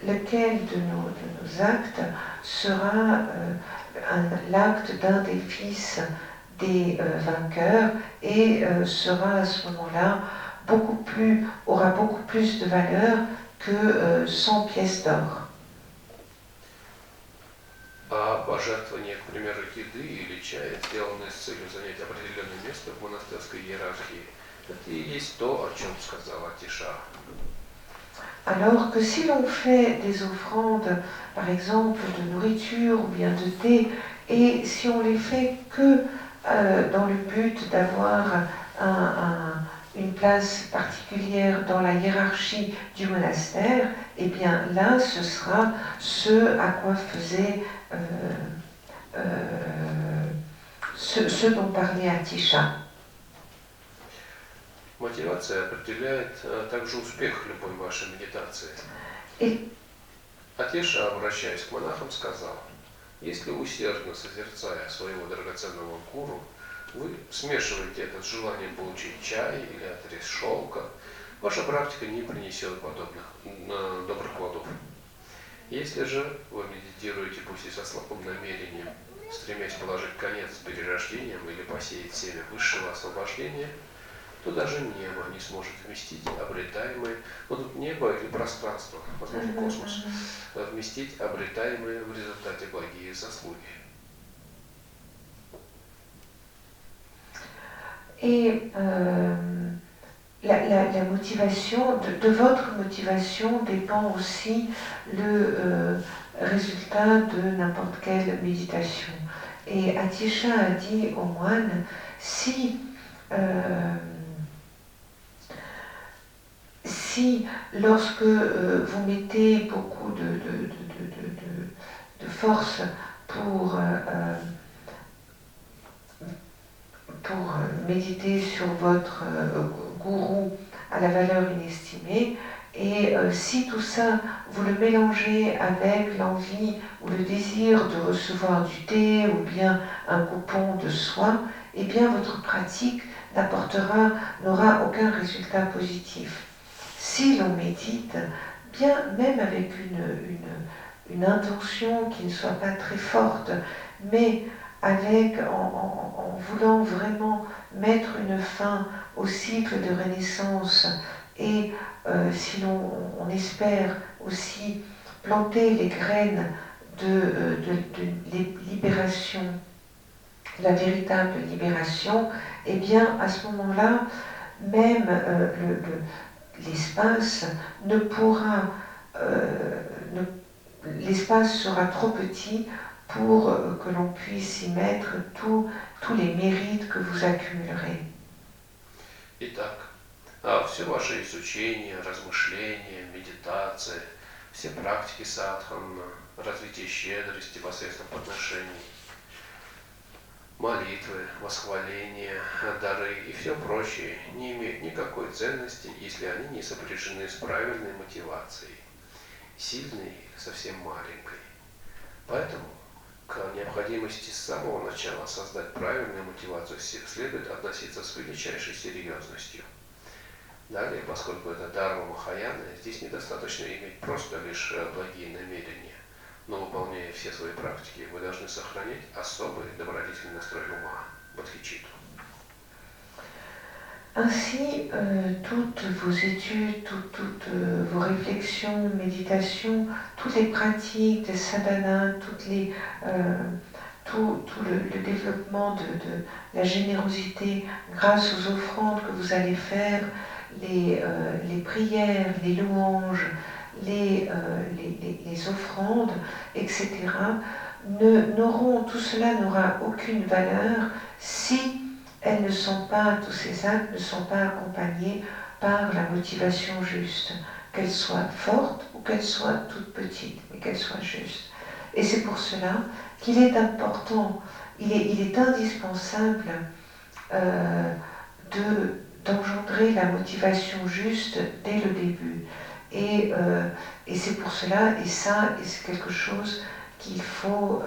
lequel de nos actes sera l'acte d'un des fils des vainqueurs et sera à ce moment-là aura beaucoup plus de valeur que 100 pièces d'or. А пожертвование, к примеру, еды или чая, сделанное с целью занять определенное место в монастырской иерархии, это и есть то, о чем сказала Атиша. Alors que si l'on fait des offrandes, par exemple de nourriture ou bien de thé, et si on les fait que dans le but d'avoir une place particulière dans la hiérarchie du monastère, eh bien là, ce sera ce à quoi faisait, ce dont parlait Atisha. Мотивация определяет также успех любой вашей медитации. Et Атиша, обращаясь к монахам, сказал: если усердно созерцая своего драгоценного гуру, вы смешиваете это с желанием получить чай или отрез шелка, ваша практика не принесет подобных добрых плодов. Если же вы медитируете пусть и со слабым намерением, стремясь положить конец перерождениям или посеять семя высшего освобождения, то даже небо не сможет вместить обретаемые, вот тут небо или пространство, возможно космос, вместить обретаемые в результате благие заслуги. Et la motivation, de votre motivation dépend aussi le résultat de n'importe quelle méditation. Et Atisha a dit aux moines, si lorsque vous mettez beaucoup de force pour méditer sur votre gourou à la valeur inestimée, et si tout ça, vous le mélangez avec l'envie ou le désir de recevoir du thé ou bien un coupon de soie, eh bien votre pratique n'aura aucun résultat positif. Si l'on médite, bien même avec une intention qui ne soit pas très forte, mais en voulant vraiment mettre une fin au cycle de renaissance et si on espère aussi planter les graines de libération, la véritable libération, eh bien à ce moment-là, même l'espace ne pourra, l'espace sera trop petit pour que l'on puisse y mettre tous les mérites que vous accumulerez. Итак, все ваши изучения, размышления, медитации, все практики садхана, развитие щедрости посредством подношений, молитвы, восхваления, дары и все прочее не имеют никакой ценности, если они не сопряжены с правильной мотивацией, сильной или совсем маленькой. Поэтому к необходимости с самого начала создать правильную мотивацию следует относиться с величайшей серьезностью. Далее, поскольку это дарма Махаяны, здесь недостаточно иметь просто лишь благие намерения, но выполняя все свои практики, вы должны сохранять особый добродетельный настрой ума, бодхичитту. Ainsi, toutes vos études, toutes vos réflexions, méditations, toutes les pratiques de sadhana, tout le développement de la générosité grâce aux offrandes que vous allez faire, les prières, les louanges, les offrandes, etc., tout cela n'aura aucune valeur si tous ces actes ne sont pas accompagnés par la motivation juste, qu'elle soit forte ou qu'elle soit toute petite, mais qu'elle soit juste. Et c'est pour cela qu'il est important, il est indispensable d'engendrer la motivation juste dès le début. Et c'est pour cela, et c'est quelque chose qu'il faut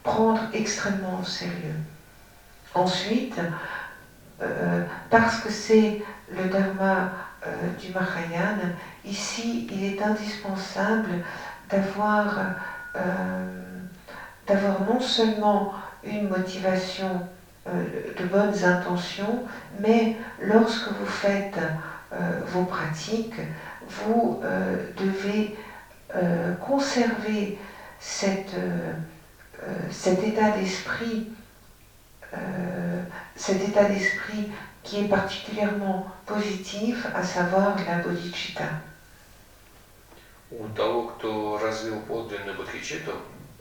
prendre extrêmement au sérieux. Ensuite, parce que c'est le dharma du Mahayana, ici il est indispensable d'avoir non seulement une motivation de bonnes intentions, mais lorsque vous faites vos pratiques, vous devez conserver cet état d'esprit qui est particulièrement positif, à savoir la bodhicitta. У того, кто развил подлинную бодхичитту,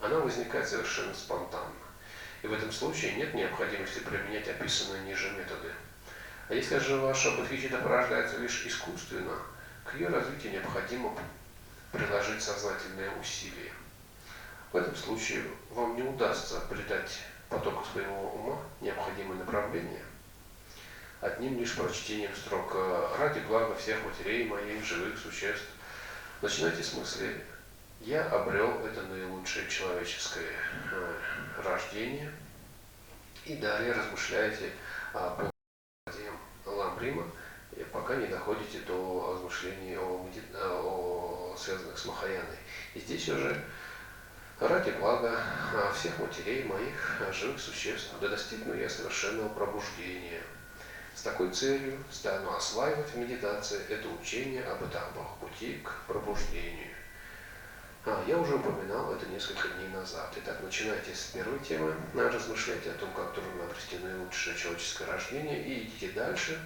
она возникает совершенно спонтанно. И в этом случае нет необходимости применять описанные ниже методы. А если же ваша бодхичитта порождается лишь искусственно, к ее развитию необходимо приложить сознательные усилия. В этом случае вам не удастся придать потоку своего ума необходимое направление. Одним лишь прочтением строк «Ради блага всех матерей моих, живых существ» начинайте с мысли «Я обрел это наилучшее человеческое рождение», и далее размышляете о Ламрима, пока не доходите до размышлений связанных с Махаяной. И здесь уже ради блага всех матерей моих, живых существ, да достигну я совершенного пробуждения. С такой целью стану осваивать в медитации это учение об этапах пути к пробуждению. Я уже упоминал это несколько дней назад. Итак, начинайте с первой темы, размышляйте о том, как трудно обрести наилучшее человеческое рождение, и идите дальше,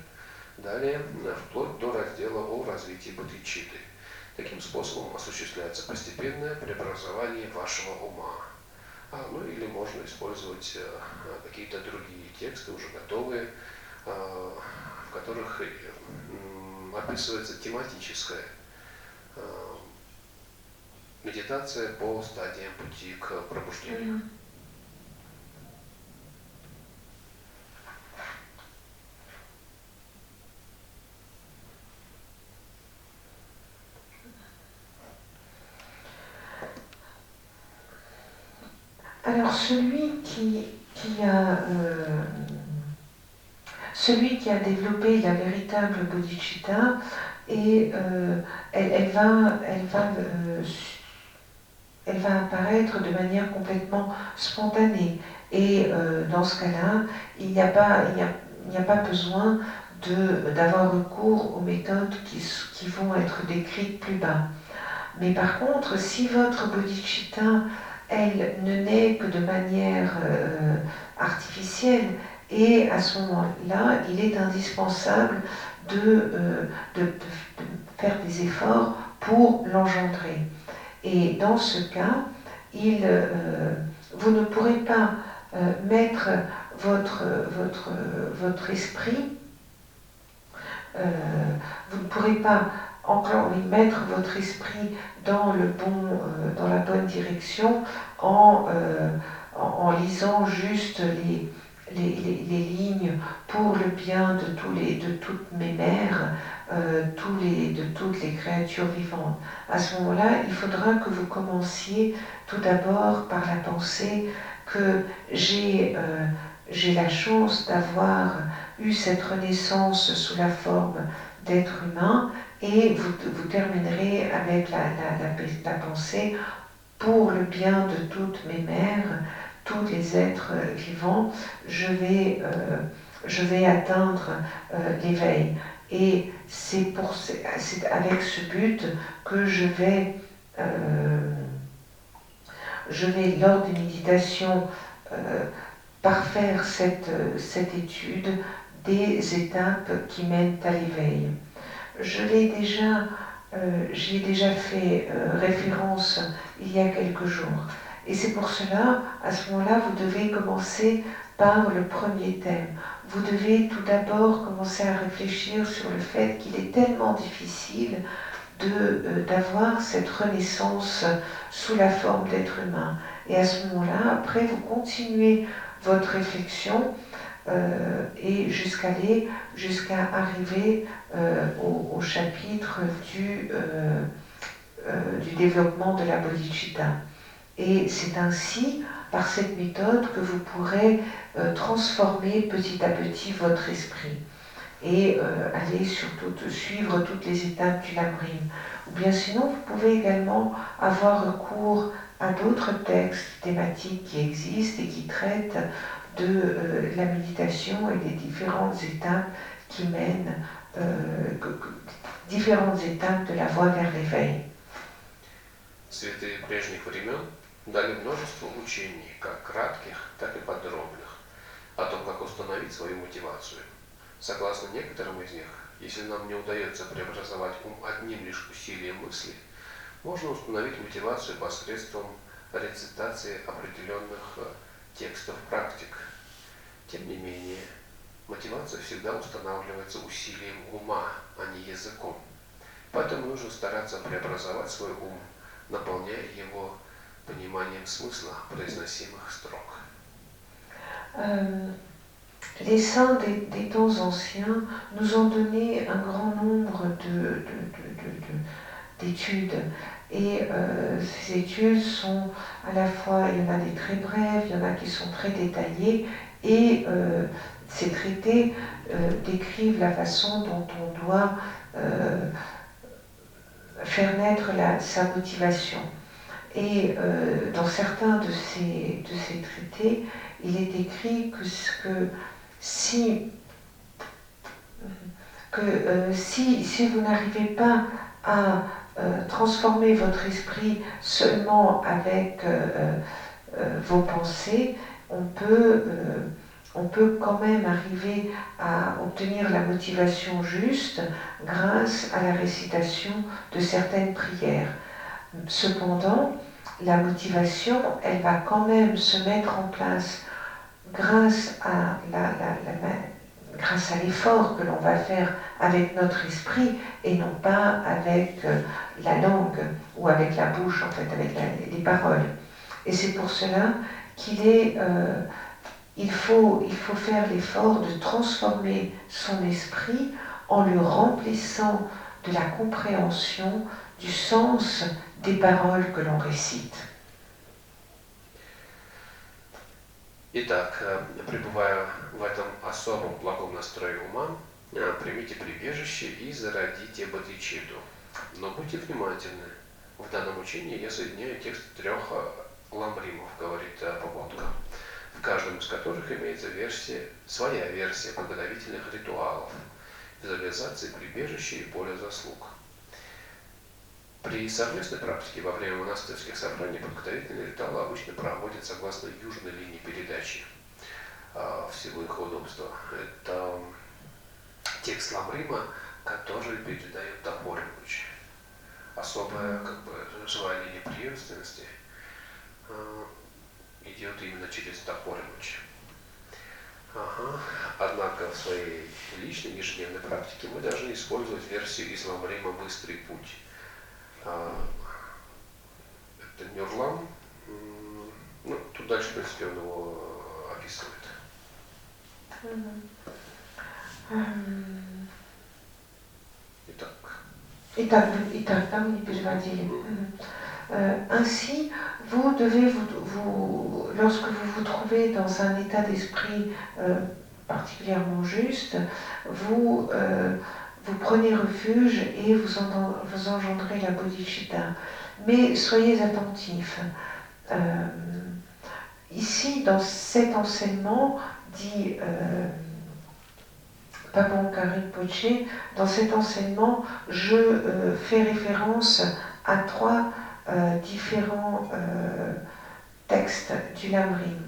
далее, вплоть до раздела о развитии бодхичитты. Таким способом осуществляется постепенное преобразование вашего ума. Ну или можно использовать какие-то другие тексты, уже готовые, в которых описывается тематическая медитация по стадиям пути к пробуждению. Alors celui qui a développé la véritable bodhicitta, et elle va apparaître de manière complètement spontanée. Et dans ce cas-là, il n'y a pas besoin d'avoir recours aux méthodes qui vont être décrites plus bas. Mais par contre, si votre bodhicitta, elle ne naît que de manière artificielle, et à ce moment-là, il est indispensable de faire des efforts pour l'engendrer. Et dans ce cas, vous ne pourrez pas mettre votre esprit, vous ne pourrez pas encore mettre votre esprit dans la bonne direction en lisant juste les lignes pour le bien de toutes mes mères, de toutes les créatures vivantes. À ce moment-là, il faudra que vous commenciez tout d'abord par la pensée que j'ai la chance d'avoir eu cette renaissance sous la forme d'être humain, et vous terminerez avec la pensée pour le bien de toutes mes mères, tous les êtres vivants, je vais atteindre l'éveil. Et c'est avec ce but que je vais lors des méditations, parfaire cette étude des étapes qui mènent à l'éveil. J'y ai déjà fait référence il y a quelques jours. Et c'est pour cela, à ce moment-là, vous devez commencer par le premier thème. Vous devez tout d'abord commencer à réfléchir sur le fait qu'il est tellement difficile d'avoir cette renaissance sous la forme d'être humain. Et à ce moment-là, après, vous continuez votre réflexion et jusqu'à arriver au chapitre du développement de la bodhicitta. Et c'est ainsi, par cette méthode, que vous pourrez transformer petit à petit votre esprit et aller suivre toutes les étapes du Lamrim. Ou bien sinon, vous pouvez également avoir recours à d'autres textes thématiques qui existent et qui traitent de la méditation et des différentes étapes qui mènent, différentes étapes de la voie vers l'éveil. Святые прежних времен дали множество учений, как кратких, так и подробных, о том, как установить свою мотивацию. Согласно некоторым из них, если нам не удается преобразовать ум одним лишь усилием мысли, можно установить мотивацию посредством рецитации определенных текстов практик. Тем не менее, мотивация всегда устанавливается усилием ума, а не языком. Поэтому нужно стараться преобразовать свой ум, наполняя его пониманием смысла произносимых строк. Les saints des temps anciens nous ont donné un grand nombre d'études. Et ces études sont à la fois, il y en a des très brèves, il y en a qui sont très détaillées, et ces traités décrivent la façon dont on doit faire naître sa motivation. Et dans certains de ces traités, il est écrit que si vous n'arrivez pas à transformer votre esprit seulement avec vos pensées, on peut quand même arriver à obtenir la motivation juste grâce à la récitation de certaines prières. Cependant, la motivation, elle va quand même se mettre en place grâce à l'effort que l'on va faire avec notre esprit et non pas avec la langue ou avec la bouche, en fait, avec les paroles. Et c'est pour cela qu'il faut faire l'effort de transformer son esprit en le remplissant de la compréhension du sens des paroles que l'on récite. Итак, пребывая в этом особом благом настрое ума, примите прибежище и зародите бодхичитту. Но будьте внимательны. В данном учении я соединяю текст 3 ламримов, говорит Паводка, в каждом из которых имеется своя версия подготовительных ритуалов, визуализации прибежища и поля заслуг. При совместной практике во время монастырских собраний подготовительные ритуалы обычно проводят согласно южной линии передачи в силу их удобства. Это текст ламрима, который передает Тхапорингучи. Особое желание неприемственности идет именно через Тхапорингучи. Однако в своей личной ежедневной практике мы должны использовать версию из ламрима «Быстрый путь». Это Нюрлам. Тут дальше, в принципе, он его описывает. Итак, там не переводили. Ainsi, vous devez, lorsque vous vous trouvez dans un état d'esprit particulièrement juste, vous prenez refuge et vous engendrez la bodhicitta. Mais soyez attentifs. Ici, dans cet enseignement, dit Pabongka Rinpoche, dans cet enseignement, je fais référence à 3 différents textes du Lamrim.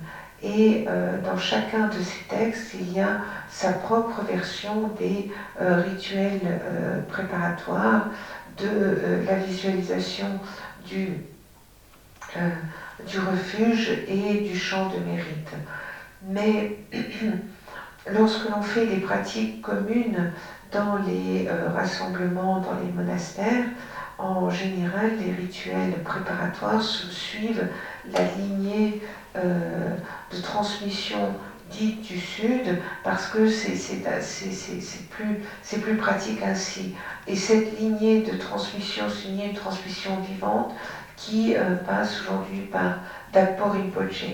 Et dans chacun de ces textes, il y a sa propre version des rituels préparatoires, de la visualisation du refuge et du chant de mérite. Mais lorsque l'on fait des pratiques communes dans les rassemblements, dans les monastères, en général, les rituels préparatoires suivent la lignée de transmission dite du Sud, parce que c'est plus pratique ainsi. Et cette lignée de transmission, c'est une lignée de transmission vivante qui passe aujourd'hui par Dakpo Rinpoche.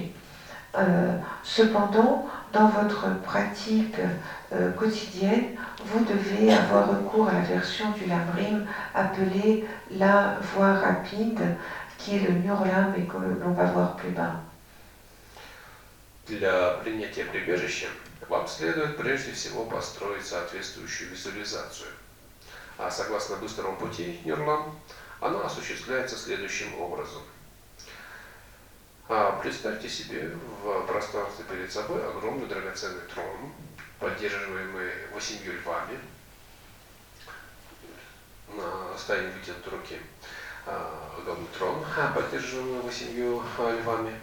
Cependant, dans votre pratique quotidienne, vous devez avoir recours à la version du Lamrim appelée la voie rapide, qui est le Nyurlam et que l'on va voir plus bas. Для принятия прибежища вам следует прежде всего построить соответствующую визуализацию. А согласно быстрому пути Нюрлам, она осуществляется следующим образом. Представьте себе в пространстве перед собой огромный драгоценный трон, поддерживаемый 8 львами. На стайне вытянутой руки огромный трон, поддерживаемый 8 львами.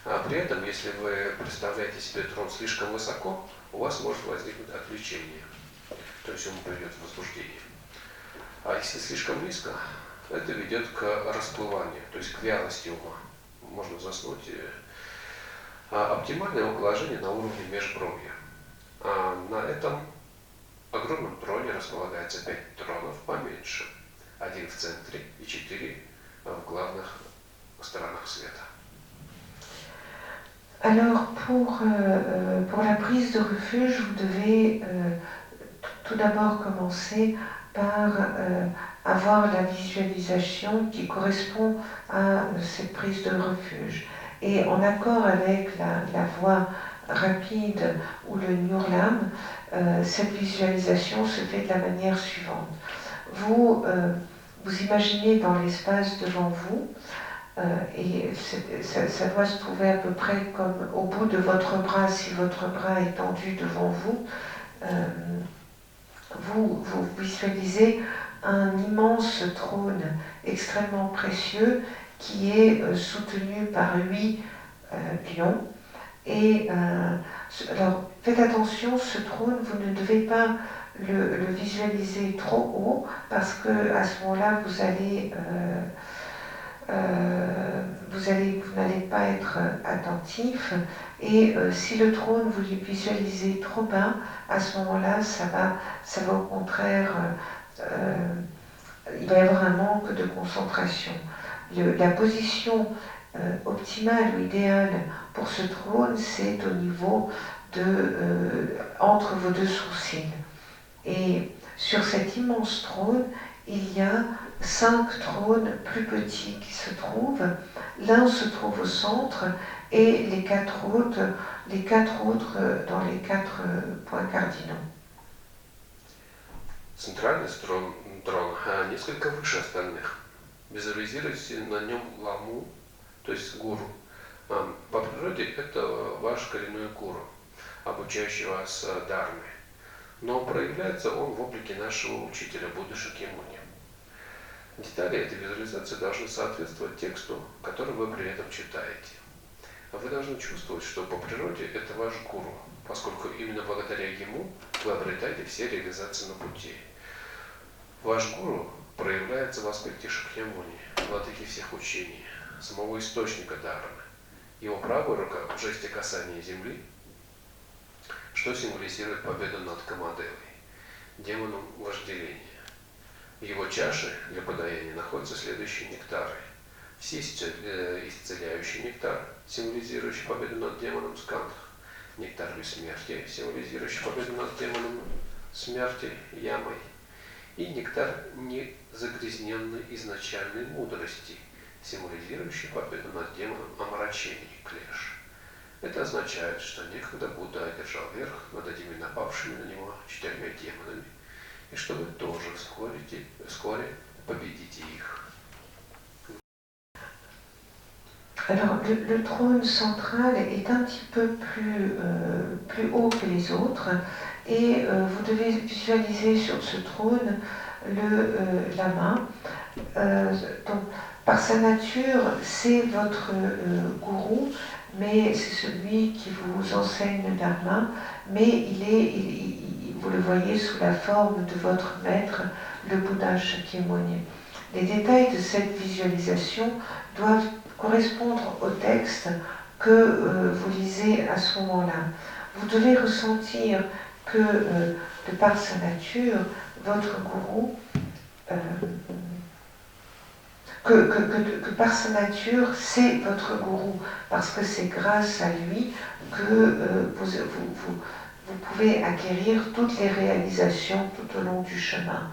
А при этом, если вы представляете себе трон слишком высоко, у вас может возникнуть отвлечение, то есть ум придет в возбуждение. А если слишком низко, это ведет к расплыванию, то есть к вялости ума. Можно заснуть. Оптимальное положение на уровне межбровья. А на этом огромном троне располагается 5 тронов поменьше. 1 в центре и 4 в главных сторонах света. Alors, pour la prise de refuge, vous devez tout d'abord commencer par avoir la visualisation qui correspond à cette prise de refuge. Et en accord avec la voie rapide ou le Nyurlam, cette visualisation se fait de la manière suivante. Vous imaginez dans l'espace devant vous, et ça doit se trouver à peu près comme au bout de votre bras, si votre bras est tendu devant vous, vous visualisez un immense trône extrêmement précieux qui est soutenu par 8 lions. Et alors faites attention, ce trône, vous ne devez pas le visualiser trop haut parce que à ce moment-là vous n'allez pas être attentif, et si le trône vous le visualisez trop bas, à ce moment-là ça va au contraire, il va y avoir un manque de concentration. La position optimale ou idéale pour ce trône, c'est au niveau entre vos 2 sourcils. Et sur cet immense trône, il y a 5 trônes plus petits qui se trouvent. L'un se trouve au centre et les 4 autres dans les 4 points cardinaux. Центральный трон несколько выше остальных. Визуализируйте на нем ламу, то есть гуру. По природе это ваш коренной гуру, обучающий вас дхарме. Но проявляется он в облике нашего учителя Будды Шакьямуни. Детали этой визуализации должны соответствовать тексту, который вы при этом читаете. Вы должны чувствовать, что по природе это ваш гуру, поскольку именно благодаря ему вы обретаете все реализации на пути. Ваш гуру проявляется в аспекте Шакьямуни, владыки всех учений, самого источника дхармы. Его правая рука в жесте касания земли, что символизирует победу над Камадевой, демоном вожделения. В его чаше для подаяния находятся следующие нектары. Исцеляющий нектар, символизирующий победу над демоном Скандх, нектар бессмертия, символизирующий победу над демоном смерти Ямой, и нектар незагрязненной изначальной мудрости, символизирующий победу над демоном омрачения Клеш. Это означает, что некогда Будда одержал верх над этими напавшими на него 4 демонами, и что вы тоже вскоре победите их. Alors, le trône central est un petit peu plus haut que les autres, et vous devez visualiser sur ce trône le lama. Donc, par sa nature, c'est votre gourou, mais c'est celui qui vous enseigne le dharma, mais vous le voyez sous la forme de votre maître, le Bouddha Shakyamuni. Les détails de cette visualisation doivent correspondre au texte que vous lisez à ce moment-là. Vous devez ressentir que, de par sa nature, votre gourou, que par sa nature, c'est votre gourou, parce que c'est grâce à lui que vous pouvez acquérir toutes les réalisations tout au long du chemin.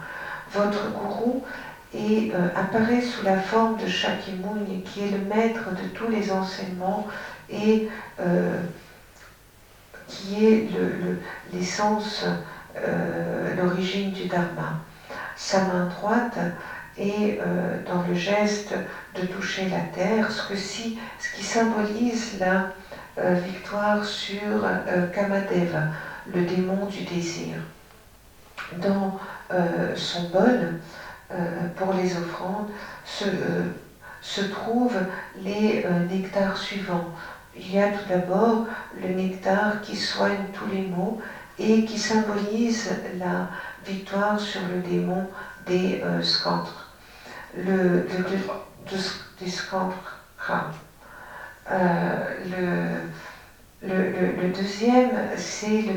Votre gourou apparaît sous la forme de Shakyamuni, qui est le maître de tous les enseignements et qui est l'essence, l'origine du Dharma. Sa main droite est dans le geste de toucher la terre, ce qui symbolise la victoire sur Kamadeva, le démon du désir. Dans son bol, pour les offrandes, se trouvent les nectars suivants. Il y a tout d'abord le nectar qui soigne tous les maux et qui symbolise la victoire sur le démon des scantres. Des scantres. Le deuxième, c'est le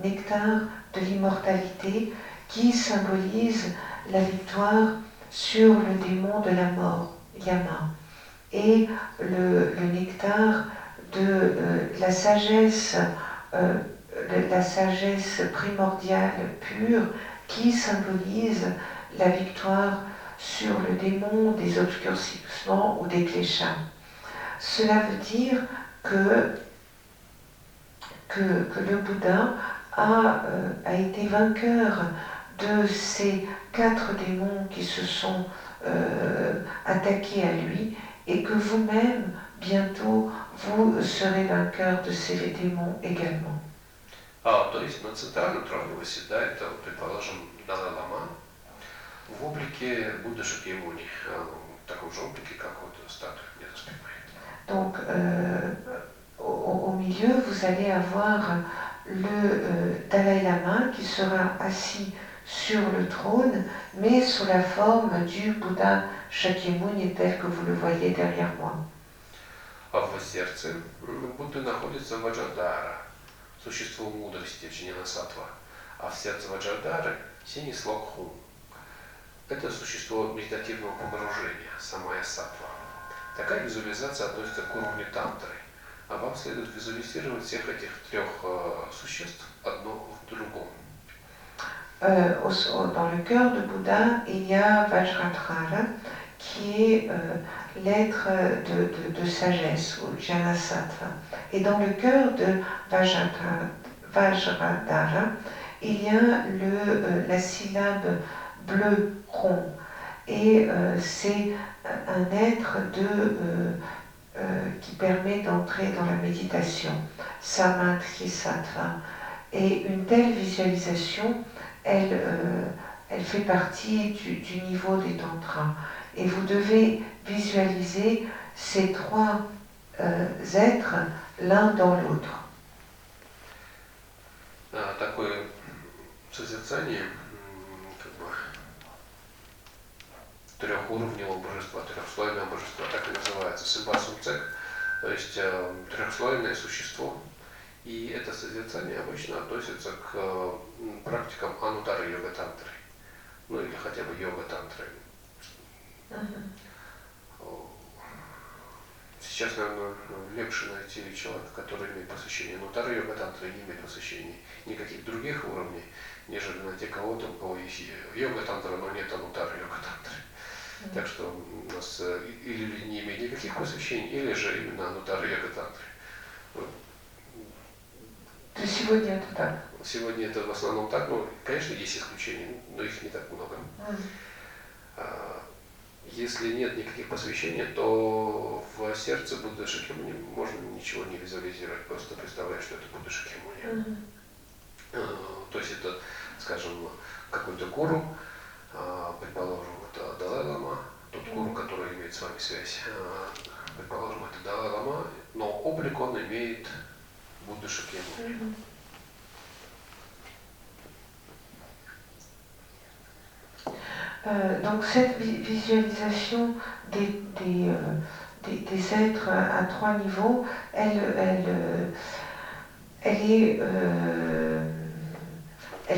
nectar de l'immortalité qui symbolise la victoire sur le démon de la mort, Yama. Et le nectar de la sagesse primordiale pure qui symbolise la victoire sur le démon des obscurcissements ou des kleshas. Cela veut dire que le Bouddha a été vainqueur de ces 4 démons qui se sont attaqués à lui, et que vous-même, bientôt, vous serez vainqueur de ces démons également. То есть на центральном троне восседает, предположим, Далай-лама в облике Будды Шакьямуни, в таком же облике, как вот статуя где распевает. Donc, au milieu, vous allez avoir le Dalai-lama qui sera assis sur le trône, mais sous la forme du Bouddha Shakyamuni tel que vous le voyez derrière moi. А в сердце Будды находится Ваджрадхара, существо мудрости, Джнана-саттва. А в сердце Ваджрадхары синий слог Хум. Это существо медитативного погружения, самая саттва. Такая визуализация относится к уровню тантры. А вам следует визуализировать всех этих 3 существ одно в другом. Dans le cœur de Bouddha, il y a Vajradhara, qui est l'être de sagesse, ou Jnana-sattva. Et dans le cœur de Vajradhara, il y a la syllabe bleu rond. Et c'est un être qui permet d'entrer dans la méditation, Samadhi-sattva. Et une telle visualisation, elle fait partie du niveau des tantras. Et vous devez visualiser ces 3 êtres l'un dans l'autre. Такое созерцание трехуровневого божества, трехслойного божества, так и называется, Симба-Сумцек, то есть 3-слойное существо. И это созерцание обычно относится к практикам анутары йога-тантры, ну или хотя бы йога-тантры. Сейчас, наверное, легче найти человека, который имеет посвящение анутары йога-тантры и не имеет посвящения никаких других уровней, нежели найти кого-то, у кого есть йога-тантра, но нет анутары йога-тантры. Так что у нас или не имеет никаких посвящений, или же именно анутары йога-тантры. Сегодня это так? Сегодня это в основном так, но, конечно, есть исключения, но их не так много. Если нет никаких посвящений, то в сердце Будды Шакьямуни можно ничего не визуализировать, просто представляешь, что это Будда Шакьямуни. То есть это, скажем, какой-то гуру, предположим, это Далай-лама, тот гуру, который имеет с вами связь, предположим, это Далай-лама, но облик он имеет Будда Шакьямуни. Donc cette visualisation des êtres à 3 niveaux, elle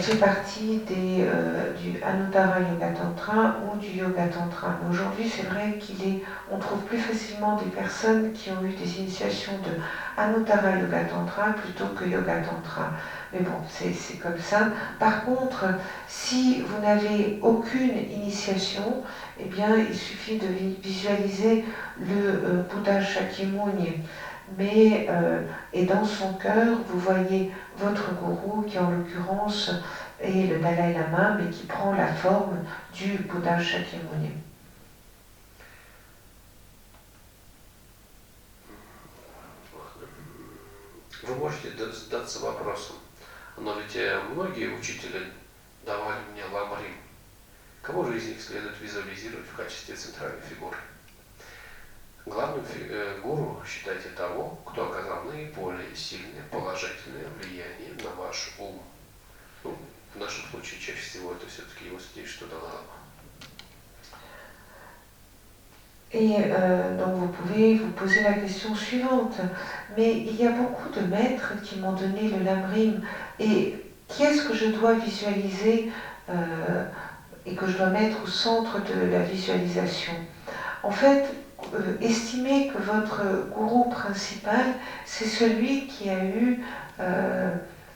fait partie du Anuttara Yoga Tantra ou du Yoga Tantra. Mais aujourd'hui, c'est vrai on trouve plus facilement des personnes qui ont eu des initiations de Anuttara Yoga Tantra plutôt que Yoga Tantra. Mais bon, c'est comme ça. Par contre, si vous n'avez aucune initiation, eh bien, il suffit de visualiser le Bouddha Shakyamuni. Mais, et dans son cœur, vous voyez votre gourou, qui en l'occurrence est le Dalai-lama, mais qui prend la forme du Bouddha Shakyamuni. Вы можете задаться вопросом, но ведь многие учители давали мне ламрим. Кого же из них следует визуализировать в качестве центральной фигуры? Главным гуру считайте того, кто оказал наиболее сильное положительное влияние на ваш ум. Ну, в нашем случае чаще всего это все-таки его святейшество Далай-лама. Et donc vous pouvez vous poser la question suivante, mais il y a beaucoup de maîtres qui m'ont donné le lamrim, et qui est-ce que je dois visualiser et que je dois mettre au centre de la visualisation? En fait, estimez que votre gourou principal, c'est celui qui a eu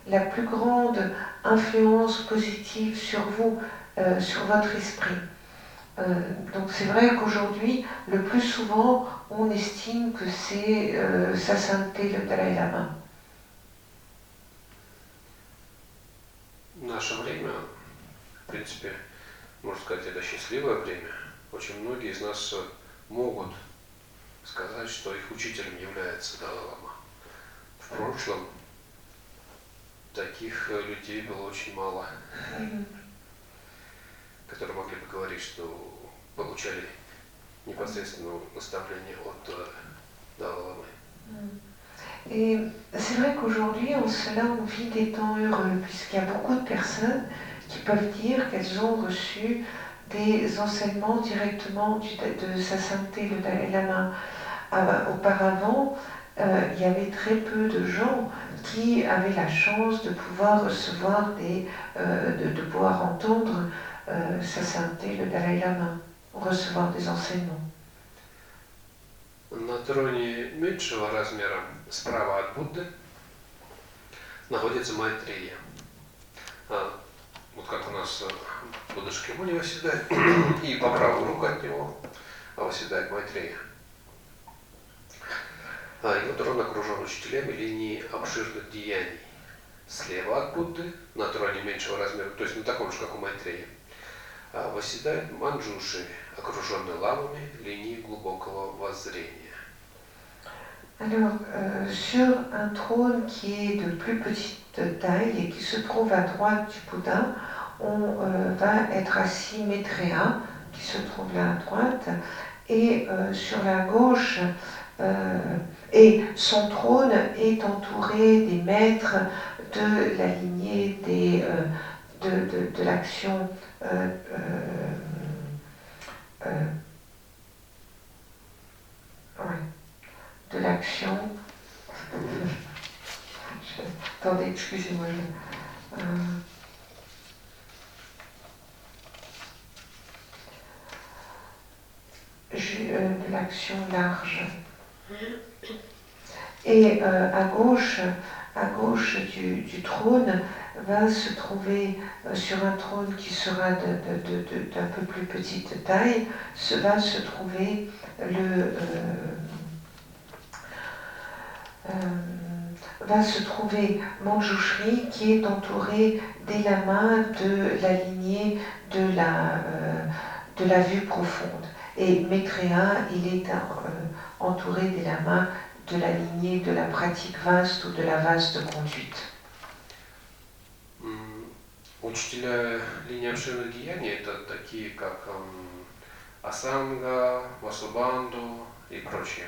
la plus grande influence positive sur vous, sur votre esprit. Donc c'est vrai qu'aujourd'hui, le plus souvent, on estime que c'est Sa Sainteté le Dalai Lama. Наше время, в принципе, можно сказать, это счастливое время. Очень многие из нас могут сказать, что их учителем является Далай-лама. В прошлом таких людей было очень мало, которые могли бы говорить, что получали непосредственно наставление от Далай-ламы. Et c'est vrai qu'aujourd'hui, en cela, on vit des temps heureux, puisqu'il y a beaucoup de personnes qui peuvent dire qu'elles ont reçu des enseignements directement de Sa Sainteté le Dalai Lama. Auparavant, il y avait très peu de gens qui avaient la chance de pouvoir recevoir de pouvoir entendre Sa Sainteté le Dalai Lama, recevoir des enseignements. На троне меньшего размера, справа от Будды, находится Майтрея. Вот как у нас Будда Шакьямуни восседает, и по правую руку от него восседает Майтрея. Его трон окружен учителями линии обширных деяний. Слева от Будды, на троне меньшего размера, то есть на таком же, как у Майтреи, восседает Манджуши, окруженный ламами линии глубокого воззрения. Alors, sur un trône qui est de plus petite taille et qui se trouve à droite du Bouddha, on va être assis Maitreya, qui se trouve là à droite, et sur la gauche, et son trône est entouré des maîtres de la lignée de l'action de l'action. Attendez, excusez-moi. De l'action large. Et à gauche du trône va se trouver, sur un trône qui sera d'un peu plus petite taille, va se trouver va se trouver Manjushri, qui est entouré des lamas de la lignée de la vue profonde. Et Maitreya, il est entouré des lamas de la lignée de la pratique vaste ou de la vaste conduite. Учителя линии обширных деяний — это такие, как Асанга, Васубанду и прочие.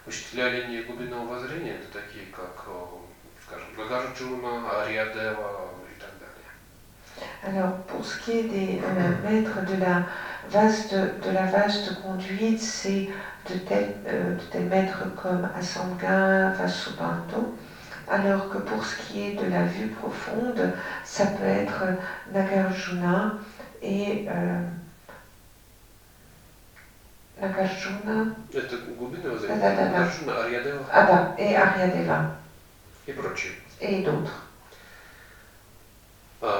Учителя линии глубинного воззрения — это такие, как, скажем, Нагарджуна, Ариадева и так далее. Alors, pour ce qui est des maîtres de la vaste conduite, c'est de tels maîtres comme Asanga, Vasubandhu, alors que pour ce qui est de la vue profonde, ça peut être Nagarjuna et Nagarjuna. Это глубинное воззрение. Нагарджуна, Ариадева. Et Aryadeva. И прочие. Et d'autres.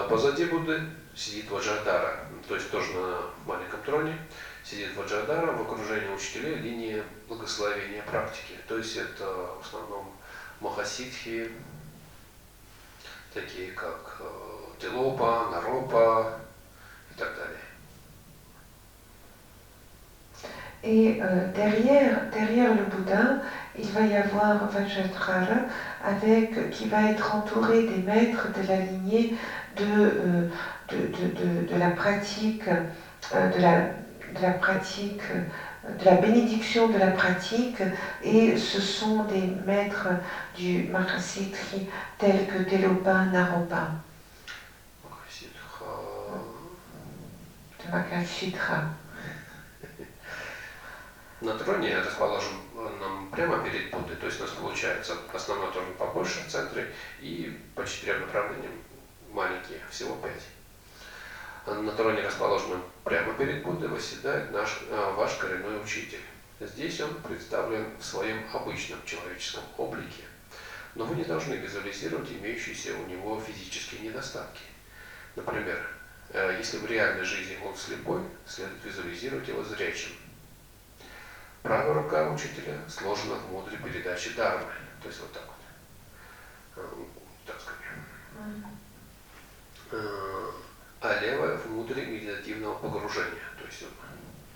Позади Будды сидит Ваджрадхара, то есть тоже на маленьком троне сидит Ваджрадхара в окружении учителей линии благословения практики. То есть это в основном махасидхи, такие как Тилопа, Наропа и так далее. Et derrière le Bouddha, il va y avoir Vajradhara qui va être entouré des maîtres de la lignée de la pratique, de la pratique de la bénédiction de la pratique, et ce sont des maîtres du Mahasiddhi tels que Telopa Naropa, de Mahasiddha. На троне расположен нам прямо перед Буддой, то есть у нас получается основной трон побольше в центре и по 4 направлениям маленькие, всего 5. На троне, расположенном прямо перед Буддой, восседает ваш коренной учитель. Здесь он представлен в своем обычном человеческом облике, но вы не должны визуализировать имеющиеся у него физические недостатки. Например, если в реальной жизни он слепой, следует визуализировать его зрячим. Правая рука учителя сложена в мудрой передаче Дharмы, то есть вот так вот, так скажем. А левая в мудре медитативного погружения, то есть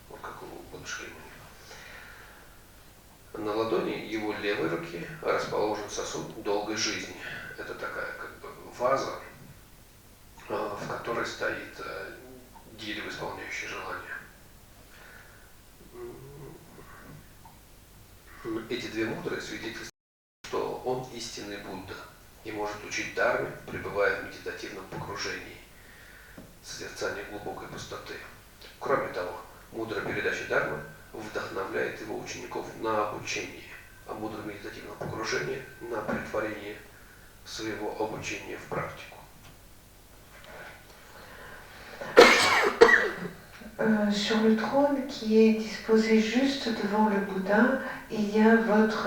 вот как у Будды. На ладони его левой руки расположен сосуд долгой жизни. Это такая как бы ваза, в которой стоит дерево, исполняющее желание. Эти две мудры свидетельствуют, что он истинный Будда и может учить Дharме, пребывая в медитативном погружении, созерцание глубокой пустоты. Кроме того, мудрая передача Дharмы вдохновляет его учеников на обучение, а мудрое медитативное погружение на претворение своего обучения в практику. Sur le trône qui est disposé juste devant le Bouddha, il y a votre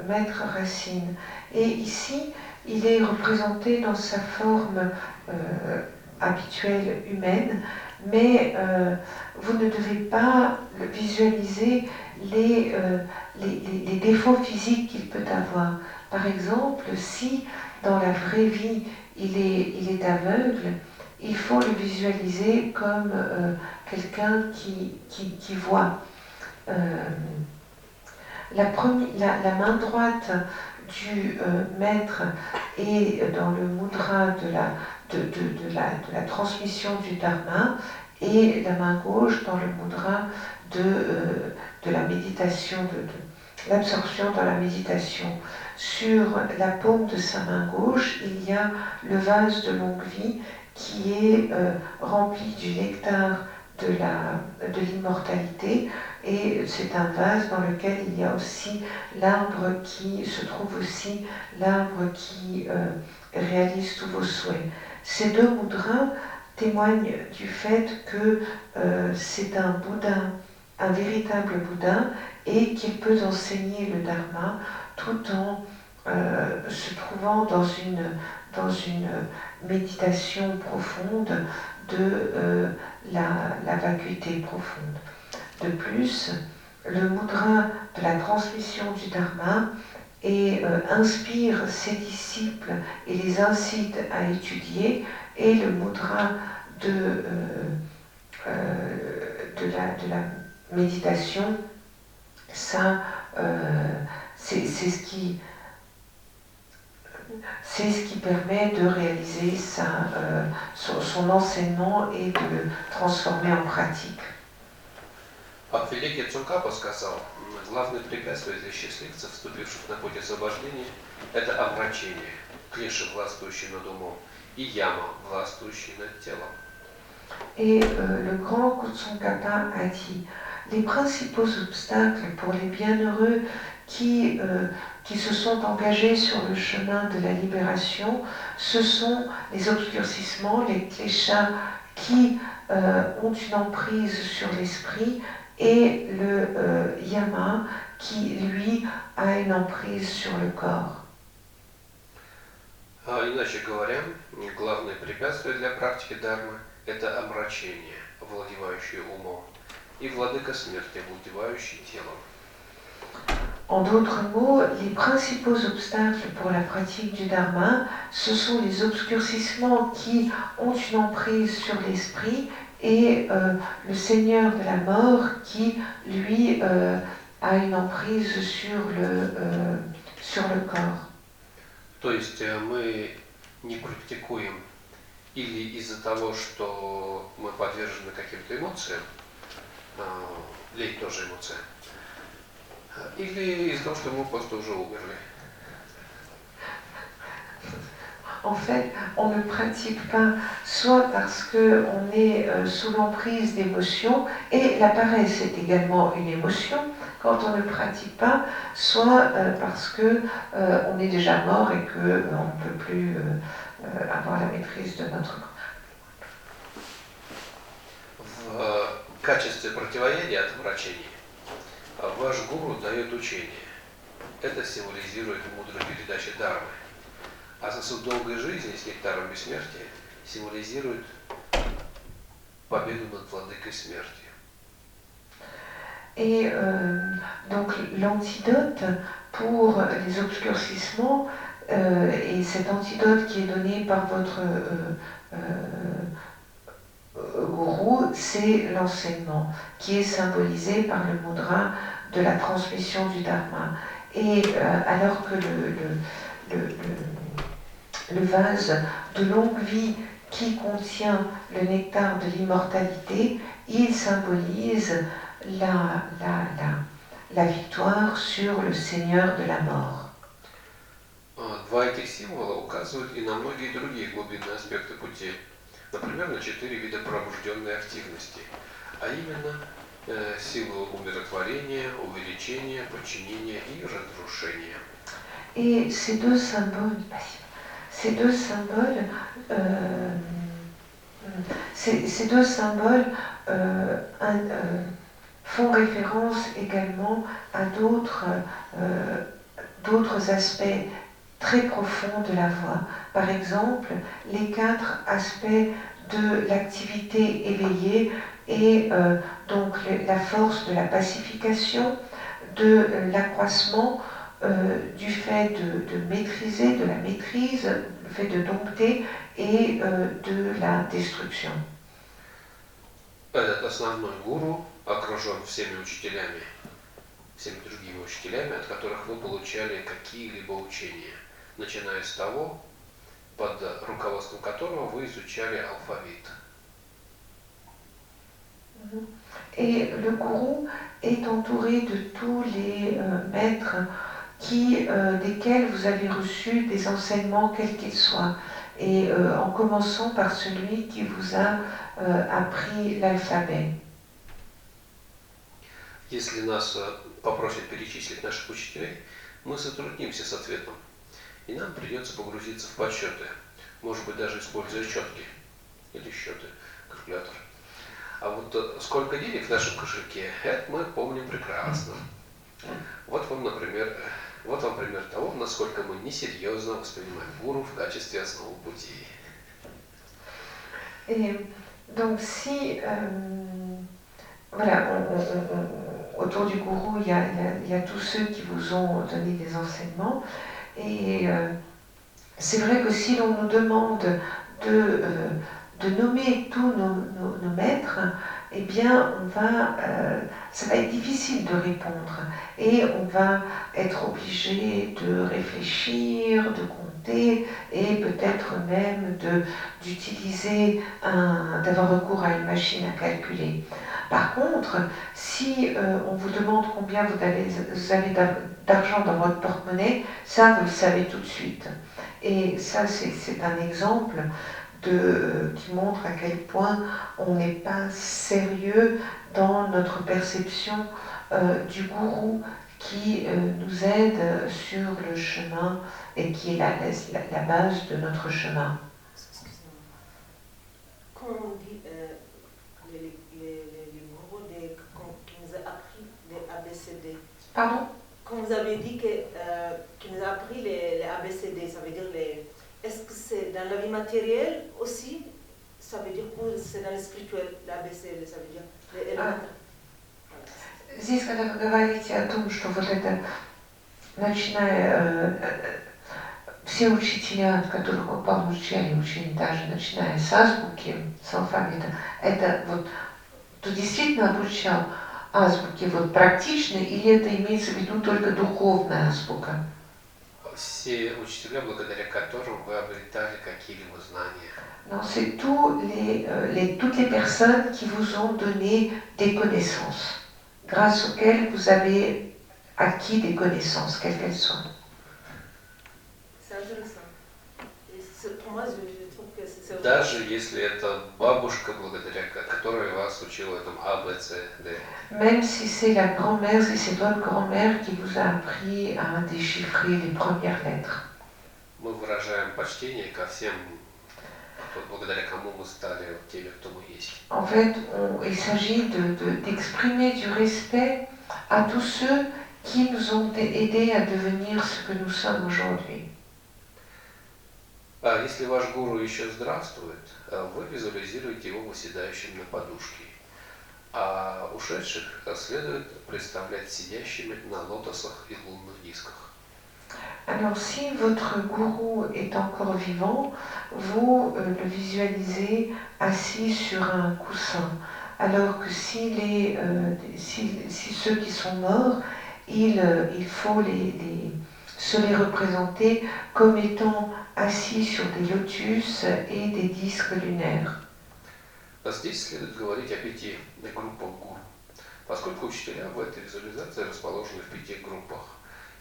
maître racine. Et ici, il est représenté dans sa forme habituelle humaine, mais vous ne devez pas visualiser les défauts physiques qu'il peut avoir. Par exemple, si dans la vraie vie il est aveugle, il faut le visualiser comme quelqu'un qui voit. La main droite du maître est dans le mudra de la transmission du Dharma, et la main gauche dans le mudra de la méditation, de l'absorption dans la méditation. Sur la paume de sa main gauche, il y a le vase de longue vie qui est rempli du nectar de l'immortalité, et c'est un vase dans lequel il y a aussi l'arbre qui se trouve aussi, l'arbre qui réalise tous vos souhaits. Ces deux mudras témoignent du fait que c'est un Bouddha, un véritable Bouddha, et qu'il peut enseigner le Dharma tout en se trouvant dans une méditation profonde de la vacuité profonde. De plus, le mudra de la transmission du Dharma inspire ses disciples et les incite à étudier, et le mudra de la méditation, ça, c'est ce qui permet de réaliser son enseignement et de le transformer en pratique. Великий Цункапа сказал, главное препятствие для счастливцев, вступивших на путь освобождения, это омрачение, клиша, властвующий над умом, и яма, властвующий над телом. Et le grand Tsongkhapa a dit, les principaux obstacles pour les bienheureux qui se sont engagés sur le chemin de la libération, ce sont les obscurcissements, les kleshas qui ont une emprise sur l'esprit, et le yama qui, lui, a une emprise sur le corps. Иначе говоря, главное препятствие для практики Дharмы – это омрачение, овладевающее умом, и владыка смерти, овладевающий телом. En d'autres mots, les principaux obstacles pour la pratique du Dharma, ce sont les obscurcissements qui ont une emprise sur l'esprit, et le Seigneur de la mort qui, lui, a une emprise sur le corps. То есть мы не практикуем или из-за того, что мы подвержены каким-то эмоциям, лень тоже эмоция. Или из-за того, что мы просто уже умерли. En fait, on ne pratique pas soit parce qu'on est sous l'emprise d'émotions, et la paresse est également une émotion quand on ne pratique pas, soit parce qu'on est déjà mort et qu'on ne peut plus avoir la maîtrise de notre corps. В качестве противоядия отвращения ваш гуру дает учение. Это символизирует мудрую передачу дharмы. А сосуд долгой жизни с нектаром бессмертия символизирует победу над владыкой смерти. Et donc l'antidote pour les obscurcissements, et cet antidote qui est donné par votre gourou, c'est l'enseignement, qui est symbolisé par le mudra de la transmission du dharma. Et alors que le vase de longue vie qui contient le nectar de l'immortalité, il symbolise la victoire sur le Seigneur de la mort. Два этих символа указывают и на многие другие глубинные аспекты пути, например, на 4 вида пробужденной активности, а именно силу умиротворения, увеличения, подчинения и разрушения. Et ces deux symboles font référence également à d'autres aspects très profonds de la voie. Par exemple, les 4 aspects de l'activité éveillée et donc la force de la pacification, de l'accroissement, du fait de maîtriser, de la maîtrise, le fait de dompter et de la destruction. Этот основной гуру окружен всеми учителями, всеми другими учителями, от которых вы получали какие-либо учения, начиная с того, под руководством которого вы изучали алфавит. Et le gourou est entouré de tous les maîtres desquels vous avez reçu des enseignements quels qu'ils soient, et en commençant par celui qui vous a appris l'alphabet. Если нас попросят перечислить наших учителей, мы затруднимся с ответом, и нам придется погрузиться в подсчеты, может быть даже используя четки или счеты, калькулятор. А вот сколько денег в нашем кошельке, это мы помним прекрасно. Вот вам пример того, насколько мы несерьезно воспринимаем гуру в качестве основы пути. Et donc si, voilà, autour du gourou, il y a tous ceux qui vous ont donné des enseignements, et c'est vrai que si l'on nous demande de nommer tous nos maîtres, eh bien ça va être difficile de répondre, et on va être obligé de réfléchir, de compter, et peut-être même d'utiliser d'avoir recours à une machine à calculer. Par contre, si on vous demande combien vous avez d'argent dans votre porte-monnaie, ça vous le savez tout de suite. Et ça c'est un exemple qui montre à quel point on n'est pas sérieux dans notre perception du gourou qui nous aide sur le chemin et qui est la base de notre chemin. Quand on dit les gourous qui nous a appris les ABCD. Pardon? Quand vous avez dit qu'il nous a appris les ABCD, ça veut dire est-ce que c'est dans la vie matérielle aussi? Ça veut dire ou c'est dans le spirituel, l'ABCD, ça veut dire les éléments. Здесь, когда вы говорите о том, что вот это, начиная, все учителя, от которых вы получали учение, даже начиная с азбуки, с алфавита, это вот, кто действительно обучал азбуке вот практично, или это имеется в виду только духовная азбука? все учителя, благодаря которым вы обретали какие-либо знания. Non, c'est toutes les personnes qui vous ont donné des connaissances, grâce auxquelles vous avez acquis des connaissances, quelles qu'elles soient. C'est intéressant. Pour moi, je trouve que c'est Даже если это бабушка, благодаря которой вас учила этому А, Б, С, Д. Même si c'est la grand-mère, si c'est votre grand-mère qui vous a appris à déchiffrer les premières lettres. Мы выражаем почтение ко всем, благодаря кому мы стали теми, кто мы есть. En fait, il s'agit d'exprimer du respect à tous ceux qui nous ont aidés à devenir ce que nous sommes aujourd'hui. Если ваш гуру еще здравствует, вы визуализируете его восседающим на подушке, а ушедших следует представлять сидящими на лотосах и лунных дисках. Alors, si votre gourou est encore vivant, vous le visualisez assis sur un coussin. Alors que si ceux qui sont morts, il faut se les représenter comme étant assis sur des lotus et des disques lunaires. Здесь следует говорить о 5 группах гуру, поскольку учителя в этой визуализации расположены в 5 группах.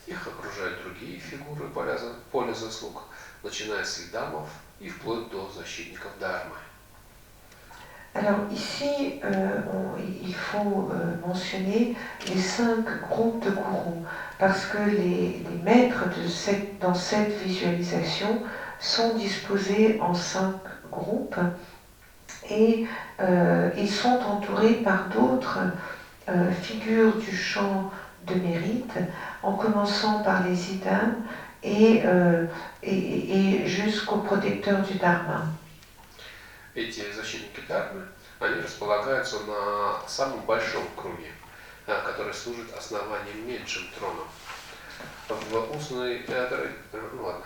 Их окружают другие фигуры поля заслуг, начиная с идамов и вплоть до защитников Дharмы. Alors ici, il faut mentionner les 5 groupes de gourous, parce que les maîtres dans cette visualisation sont disposés en 5 groupes et ils sont entourés par d'autres figures du champ de mérite, en commençant par les idams et jusqu'au protecteur du Dharma. Эти защитники Дharмы, они располагаются на самом большом круге, который служит основанием меньшим троном. В устной... ладно.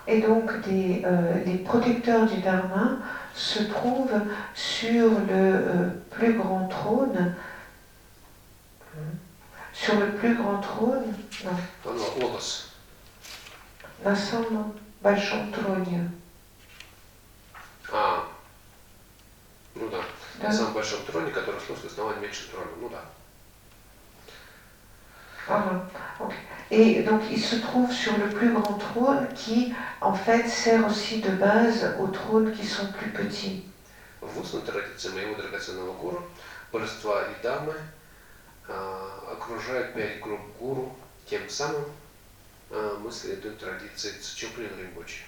Et donc les protecteurs du Dharma se trouvent sur le plus grand trône. Sur le plus grand trône, non. Лотос. На самом большом троне. Ну да. На самом большом троне, который служит основанием меньшим троном. Ну да. Okay. Et donc il se trouve sur le plus grand trône qui en fait sert aussi de base aux trônes qui sont plus petits. В устной традиции моего драгоценного гуру божества и дамы окружают 5 групп гуру, тем самым мы следуем традиции Цичоплин Ринпоче.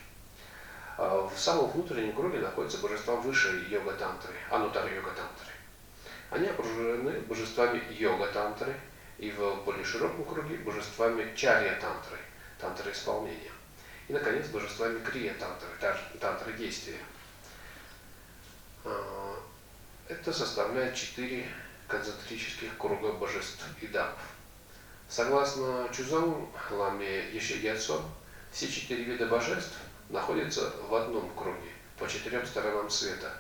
В самом внутреннем круге находятся божества высшей йога-тантры, анутара йога-тантры. Они окружены божествами йога-тантры и в более широком круге божествами чарья-тантры, тантры исполнения. И, наконец, божествами крия-тантры, тантры действия. Это составляет 4 концентрических круга божеств и дамов. Согласно Чузаун Ламе Ешигяцо, все 4 вида божеств находятся в одном круге, по 4 сторонам света.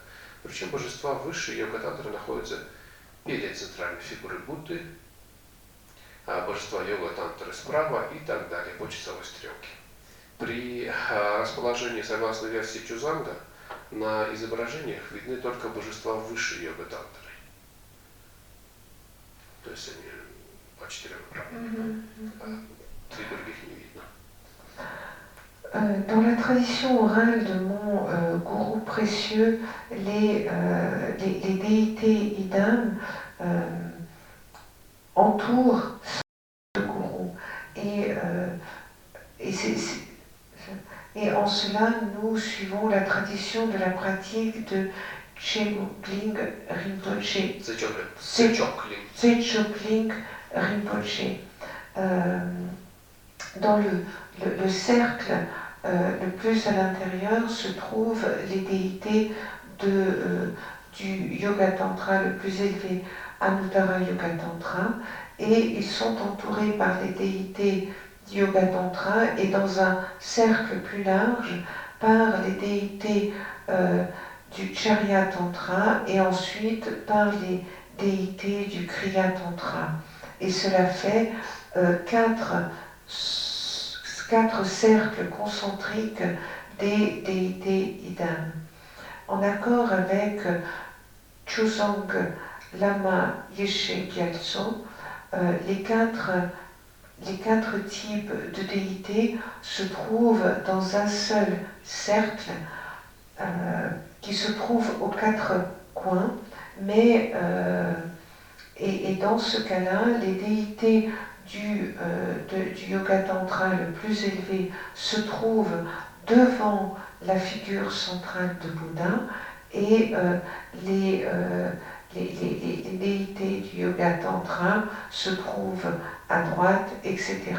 Причем божества высшей йога-тантры находятся перед центральной фигурой Будды, а божества йога-тантры справа и так далее, по часовой стрелке. При расположении, согласно версии Чузанга, на изображениях видны только божества высшей йога-тантры. То есть они по 4 направлениям, а 3 других не видно. Dans la tradition orale de mon gourou précieux, les déités idam entourent ce gourou. Et en cela, nous suivons la tradition de la pratique de Tshogling Rinpoche. Tshogling Rinpoche. Dans le cercle le plus à l'intérieur se trouvent les déités du Yoga Tantra le plus élevé, Anuttara Yoga Tantra, et ils sont entourés par les déités du Yoga Tantra et dans un cercle plus large par les déités du Charya Tantra et ensuite par les déités du Kriya Tantra. Et cela fait 4 4 cercles concentriques des déités idam. En accord avec Chusong Lama Yeshe Gyaltso, les quatre types de déités se trouvent dans un seul cercle qui se trouve aux 4 coins, mais et dans ce cas-là, les déités du yoga tantra le plus élevé se trouvent devant la figure centrale de Bouddha et les déités du yoga tantra se trouvent à droite, etc.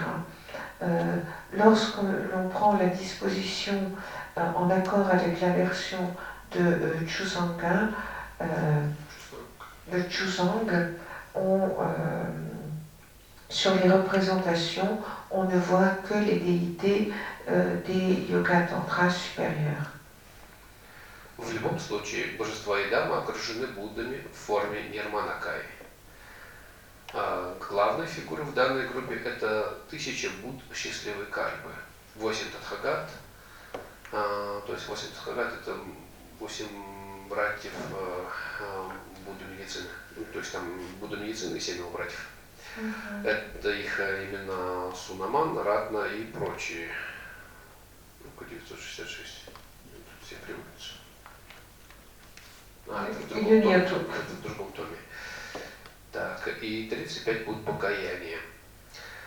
Lorsque l'on prend la disposition en accord avec la version de Chusanga, de Chusang, sur les représentations, on ne voit que les déités des yoga tantra supérieurs. В любом случае, божества Идама окружены Буддами в форме Нирманакай. Главные фигуры в данной группе – это 1000 Будд счастливой кармы, 8 Тадхагат, то есть 8 Тадхагат – это 8 братьев Будды медицины, то есть там Будда медицины и 7 его братьев. Это их именно Сунаман, Ратна и прочие. 966. Все приводятся. Это в другом томе. Так, и 35 Будд покаяния.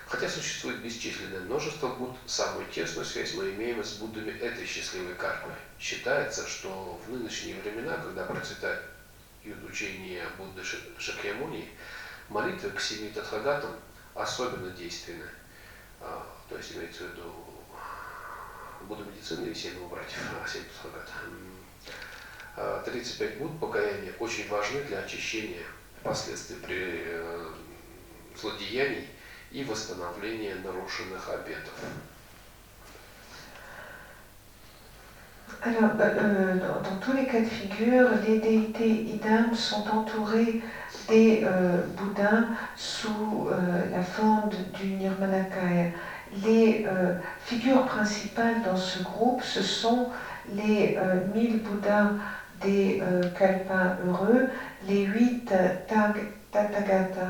Хотя существует бесчисленное множество Будд, самую тесную связь мы имеем с Буддами этой счастливой кармы. Считается, что в нынешние времена, когда процветает учение Будды Шакьямуни, молитвы к 7 Тадхагатам особенно действенны. То есть имеется в виду Будда медицины и 7 его братьев, 7 Тадхагат. 35 Будд покаяния очень важны для очищения последствий при злодеяний и восстановления нарушенных обетов. Alors, dans tous les cas de figure, les déités idam sont entourés des Bouddhas sous la forme du Nirmanakaya. Les figures principales dans ce groupe, ce sont les 1000 Bouddhas des Kalpas heureux, les 8 Tathagata,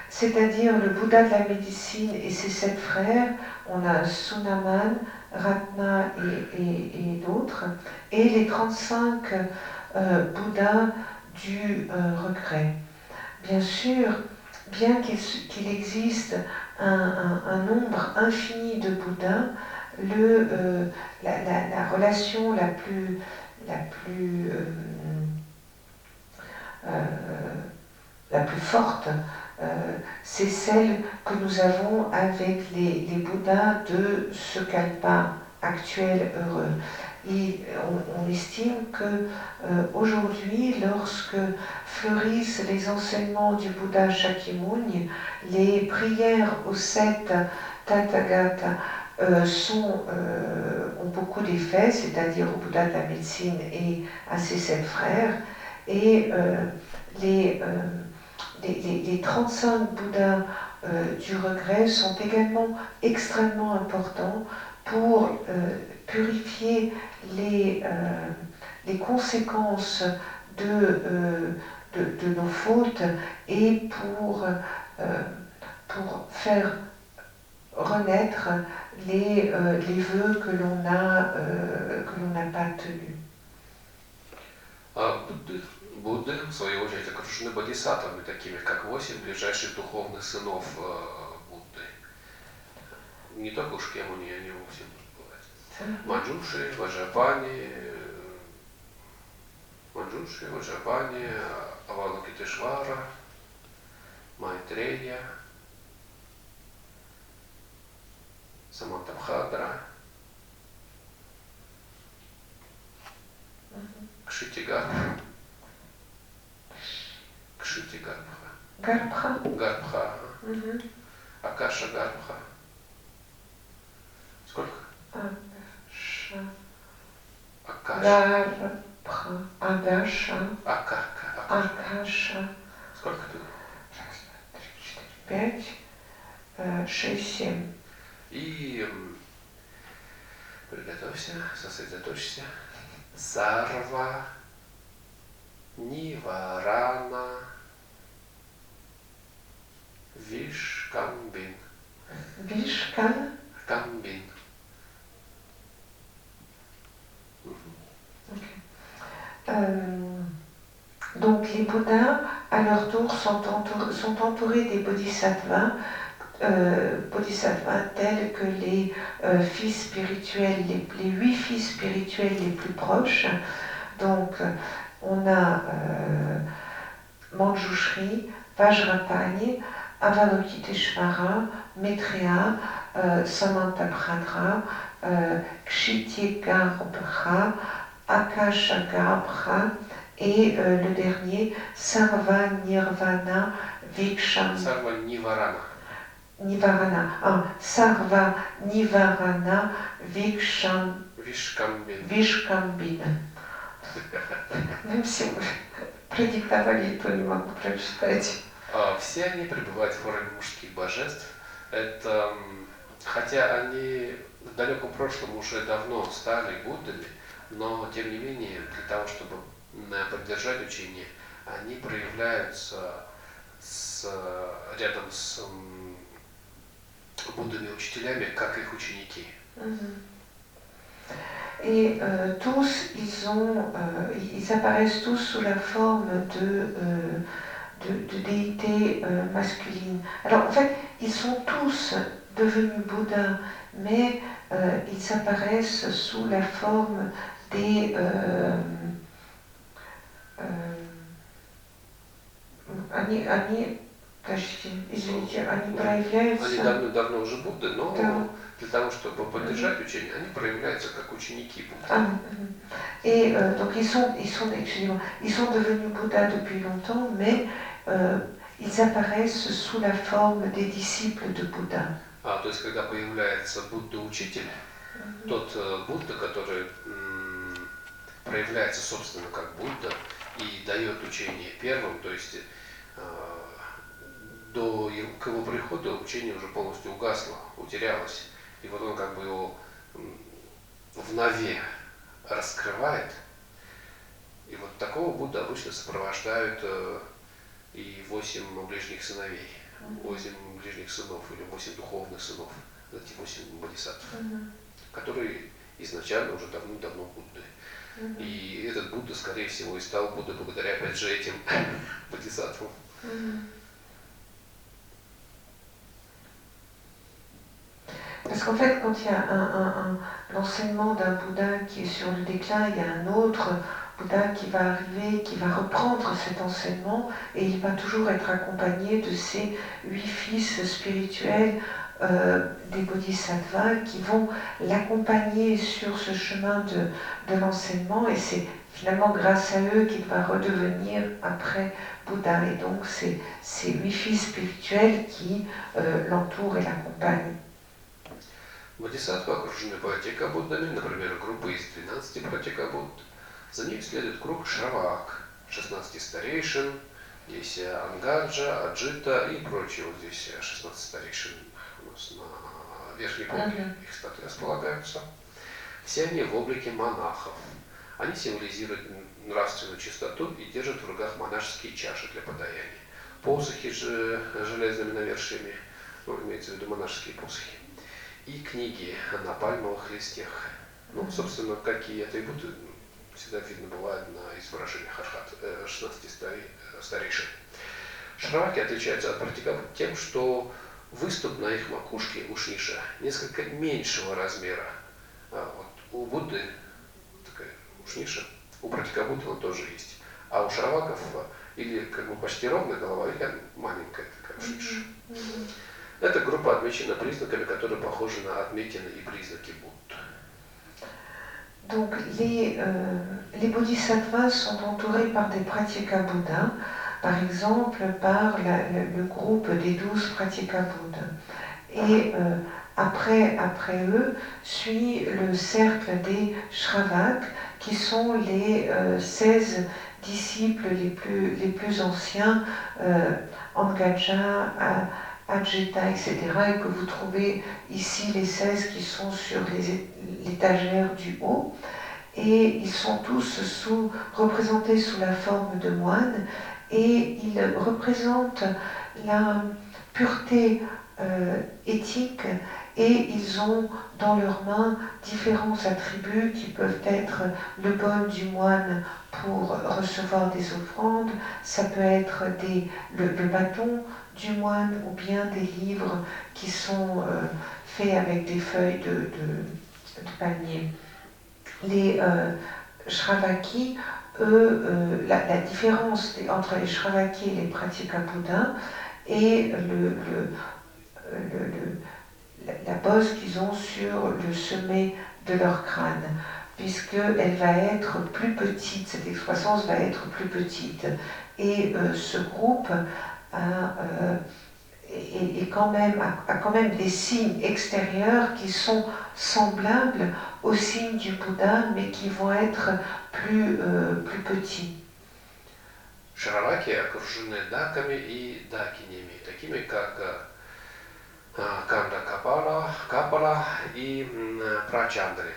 c'est-à-dire le Bouddha de la médecine et ses 7 frères. On a Sunaman, Ratna et d'autres, et les 35 Bouddhas du regret. Bien sûr, bien qu'il existe un nombre infini de Bouddhas, la relation la plus forte, c'est celle que nous avons avec les Bouddhas de ce kalpa actuel heureux. Et on estime que aujourd'hui, lorsque fleurissent les enseignements du Bouddha Shakyamuni, les prières aux 7 Tathagata ont beaucoup d'effets, c'est-à-dire au Bouddha de la médecine et à ses 7 frères, et les 35 Bouddhas du regret sont également extrêmement importants pour purifier les conséquences de nos fautes et pour faire renaître les vœux que l'on n'a pas tenus. Будды, в свою очередь, окружены бодхисаттвами, такими как 8 ближайших духовных сынов Будды. Не только у Шакьямуни, они у всех бывают. Манджуши, Ваджапани, Авалокитешвара, Майтрея, Самантабхадра, Кшитигарбха, Гарбха, Акаша Гарбха. Сколько? Агаша. Акаша. Сколько ты? 5, 6, 7. И приготовься, сосредоточься. Сарва, Ниварана, Вишкамбин. Vishkan. Камбин. Donc les Bouddhas, à leur tour, sont entourés des bodhisattvas, tels que les fils spirituels, les 8 fils spirituels les plus proches. Donc on a Manjushri, Vajrapani, Avalokiteshvara, Maitreya, Samantabhadra, Kshitigarbha, Akashagarbha et le dernier, Sarva Nirvana Viksham. Сарва Ниварана. Nivarana. Sarva Nivarana Viksham. Вишкамбин. Vishkambin. Même si vous продиктовали, то не могу прочитать. Все они пребывают в форме мужских божеств. Это, хотя они в далеком прошлом уже давно стали Буддами, но тем не менее для того, чтобы поддержать учение, они проявляются рядом с Буддами-учителями, как их ученики. Et tous, ils apparaissent tous sous la forme de déités masculines. Alors en fait, ils sont tous devenus Bouddhas, mais ils apparaissent sous la forme des извините, они проявляются... Они давно уже Будды, но для того, чтобы поддержать учение, они проявляются как ученики Будды. Et donc ils sont devenus Bouddhas depuis longtemps, mais ils apparaissent sous la forme des disciples de Bouddha. То есть, когда появляется Будда-учитель, тот Будда, который проявляется, собственно, как Будда и дает учение первым, то есть к его приходу учение уже полностью угасло, утерялось, и вот он как бы его вновь раскрывает, и вот такого Будда обычно сопровождают и 8 ближних сыновей, 8 ближних сынов или 8 духовных сынов, эти 8 бодхисаттв, которые изначально уже давно Будды. И этот Будда, скорее всего, и стал Будда благодаря, опять же, этим бодхисаттвам. Parce qu'en fait, quand il y a l'enseignement d'un Bouddha qui est sur le déclin, il y a un autre Bouddha qui va arriver, qui va reprendre cet enseignement, et il va toujours être accompagné de ces 8 fils spirituels des bodhisattvas qui vont l'accompagner sur ce chemin de l'enseignement, et c'est finalement grâce à eux qu'il va redevenir après Bouddha. Et donc c'est ces 8 fils spirituels qui l'entourent et l'accompagnent. Бодхисаттвы окружены Пратьяка-буддами, например, группа из 12 Пратьяка-будд. За ним следует круг Шравак, 16 старейшин, здесь Ангаджа, Аджита и прочие. Вот здесь 16 старейшин у нас на верхней полке, их статуи располагаются. Все они в облике монахов. Они символизируют нравственную чистоту и держат в руках монашеские чаши для подаяния. Посохи с железными навершиями, имеется в виду монашеские посохи. И книги на пальмовых листьях. Собственно, какие атрибуты всегда видно бывает на изображениях 16 старейшин. Шраваки отличаются от Пратьякабуд тем, что выступ на их макушке у Шниша несколько меньшего размера. Вот у Будды такая ушниша, у Пратьякабуд он тоже есть. А у Шраваков или как бы почти ровная голова, или маленькая такая ушниша. Эта группа отмечена признаками, которые похожи на отметины и признаки Будд. Donc les bodhisattvas sont entourés par des Pratyeka-buddhas, par exemple par le groupe des 12 Pratyeka-buddhas. Et après eux suit le cercle des Shravak, qui sont les 16 disciples les plus anciens, Angaja, Ajeta, etc., et que vous trouvez ici les 16 qui sont sur l'étagère du haut. Et ils sont tous représentés sous la forme de moines, et ils représentent la pureté éthique, et ils ont dans leurs mains différents attributs qui peuvent être le baume du moine pour recevoir des offrandes, ça peut être le bâton du moine, ou bien des livres qui sont faits avec des feuilles de palmier. Les Shravaki, eux, la différence entre les Shravaki et les Pratyeka Bouddha est la bosse qu'ils ont sur le sommet de leur crâne, puisqu'elle va être plus petite, cette excroissance va être plus petite. Et ce groupe a quand même des signes extérieurs qui sont semblables aux signes du Bouddha, mais qui vont être plus petits. Шраваки окружены даками и дакинями, такими как Канда Капала и Прачандри.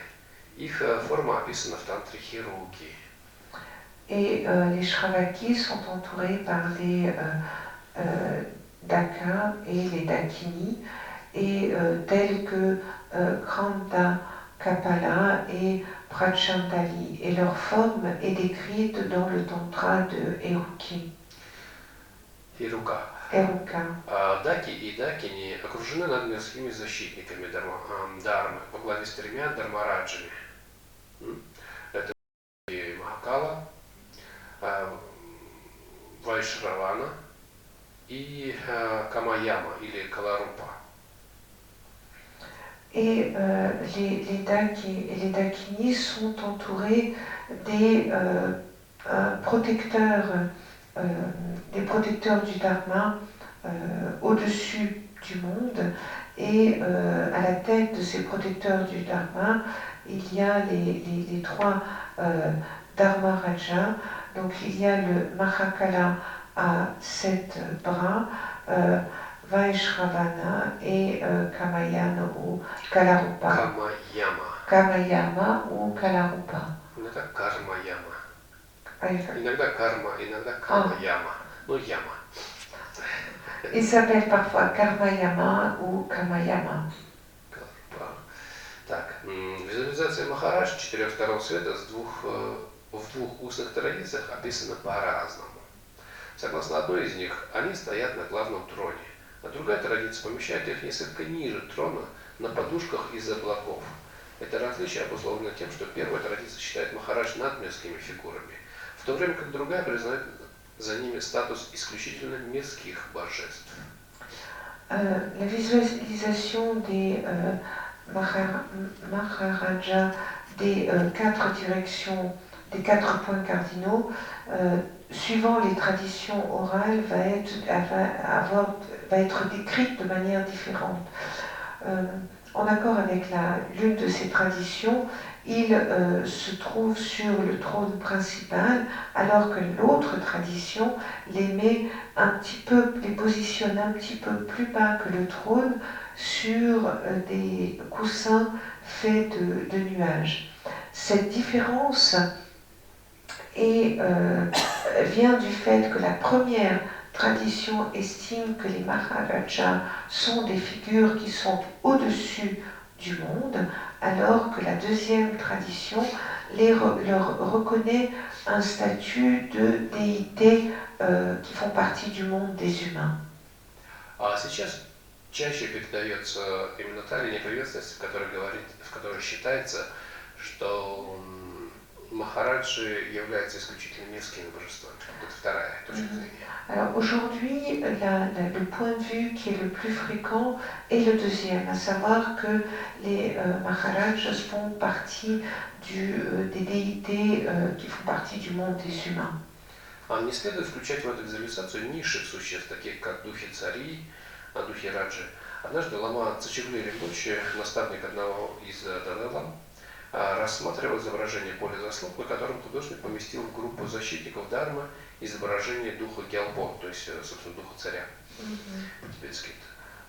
Их форма описана в тантре Хируки. Et les Shravakis sont entourés par les Daka et les Dakini, et tels que Kanda Kapala et Prachandali, et leur forme est décrite dans le tantra de Heruki. Ирука. Даки и дакини окружены надмирскими защитниками Дharмы во главе с тремя Дharмараджами. Это Махакала, Вайшравана и Камаяма или Каларупа. Et les Daki et les Dakini sont entourés des protecteurs du Dharma au-dessus du monde, et à la tête de ces protecteurs du Dharma, il y a les trois Dharma Raja. Donc il y a le Mahakala à 7 bras, Vaishravana et Kamayana ou Kalarupa. Kamayama ou Kalarupa. Иногда Кармаяма. Иногда Карма, иногда Камаяма. Ну, Яма. Il s'appelle parfois Karmayama ou Kamayama. Так, визуализация Махарадж четырех сторон света в двух устных традициях описана по-разному. Согласно одной из них, они стоят на главном троне, а другая традиция помещает их несколько ниже трона, на подушках из облаков. Это различие обусловлено тем, что первая традиция считает Махарадж надмирскими фигурами, в то время как другая признает за ними статус исключительно мирских божеств. La visualisation des Maharajas des 4 directions, des 4 points cardinaux, suivant les traditions orales, va être décrite de manière différente. En accord avec l'une de ces traditions, il se trouve sur le trône principal, alors que l'autre tradition les positionne un petit peu plus bas que le trône, sur des coussins faits de nuages. Cette différence vient du fait que la première tradition estime que les Maharajas sont des figures qui sont au-dessus du monde, alors que la deuxième tradition leur reconnaît un statut de déité qui font partie du monde des humains. Сейчас чаще передается именно та линия приветственности, в которой считается, что Махараджи являются исключительно мирскими божествами. Это вторая точка зрения. Alors aujourd'hui, le point de vue qui est le plus fréquent est le deuxième, à savoir que les Maharajas font partie des déités qui font partie du monde des humains. Не следует включать в эту визуализацию низших существ, таких как духи царей, духи Раджи. Однажды лама Цачигли Ринпоче, наставник одного из Далай-лам, рассматривал изображение поля заслуг, на котором художник поместил в группу защитников Дharмы изображение духа Гялпо, то есть, собственно, духа царя, по-тибетски.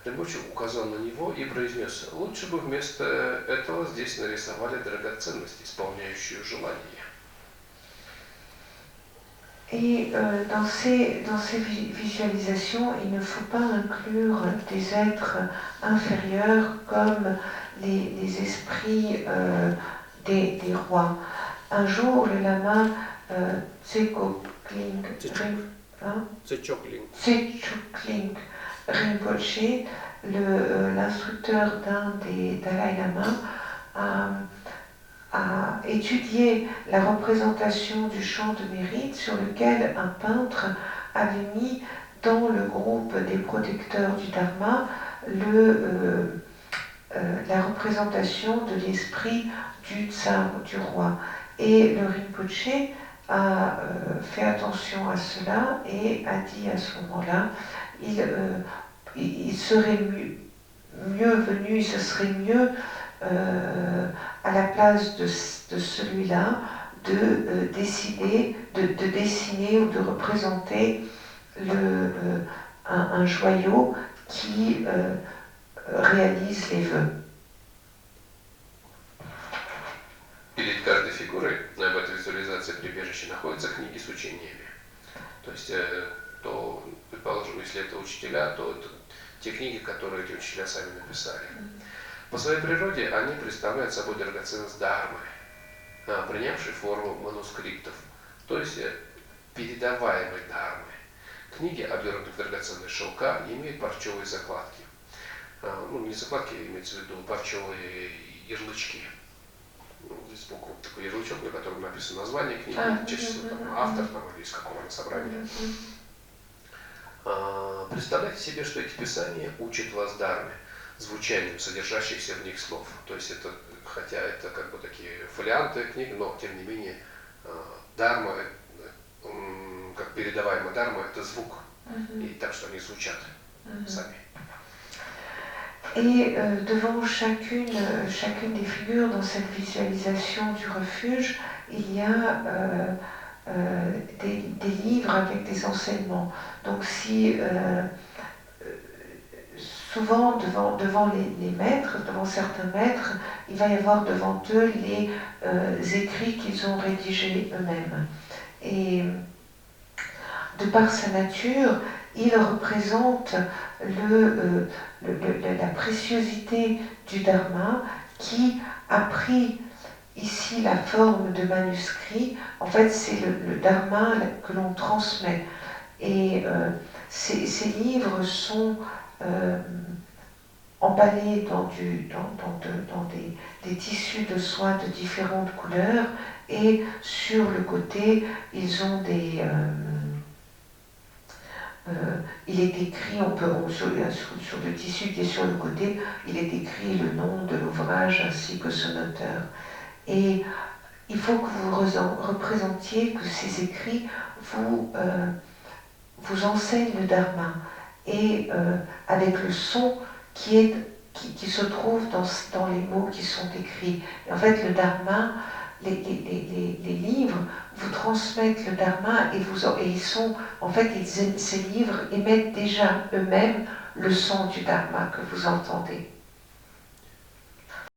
Ринпоче указал на него и произнес: лучше бы вместо этого здесь нарисовали драгоценность, исполняющую желание. Et dans ces visualisations, il ne faut pas inclure des êtres inférieurs comme les esprits des rois. Un jour, le lama Tsekokling Rinpoche, l'instructeur d'un des Dalai Lama, a étudié la représentation du chant de mérite sur lequel un peintre avait mis dans le groupe des protecteurs du Dharma la représentation de l'esprit du tsar, du roi. Et le Rinpoche a fait attention à cela et a dit à ce moment-là, il serait mieux venu, il se serait mieux à la place de celui-là de décider, de dessiner ou de représenter un joyau qui réalise les vœux. Перед каждой фигурой в этой визуализации прибежища находятся книги с учениями. То есть, предположим, если это учителя, то это те книги, которые эти учителя сами написали. По своей природе они представляют собой драгоценность дхармы, принявшей форму манускриптов, то есть передаваемой дхармы. Книги, обернутые в драгоценные шелка, имеют парчевые закладки. Ну, не закладки, имеется в виду парчевые ярлычки. Здесь сбоку такой ярлычок, на котором написано название книги, чаще всего автор или из какого-нибудь собрания. Представляйте себе, что эти писания учат вас дхарме, звучанием содержащихся в них слов. То есть это, хотя это как бы такие фолианты книг, но тем не менее дхарма, как передаваемая дхарма, это звук. И так что они звучат сами. Et devant chacune des figures dans cette visualisation du refuge, il y a des livres avec des enseignements. Donc si souvent devant les maîtres, devant certains maîtres, il va y avoir devant eux les écrits qu'ils ont rédigés eux-mêmes. Et de par sa nature, il représente la préciosité du Dharma qui a pris ici la forme de manuscrit. En fait, c'est le Dharma que l'on transmet. Et ces livres sont emballés dans des tissus de soie de différentes couleurs, et sur le côté, ils ont il est écrit, sur le tissu qui est sur le côté, il est écrit le nom de l'ouvrage ainsi que son auteur. Et il faut que vous représentiez que ces écrits vous enseignent le Dharma, et avec le son qui se trouve dans les mots qui sont écrits. Et en fait, le Dharma, les livres vous transmettent le Dharma, ces livres émettent déjà eux-mêmes le son du Dharma que vous entendez.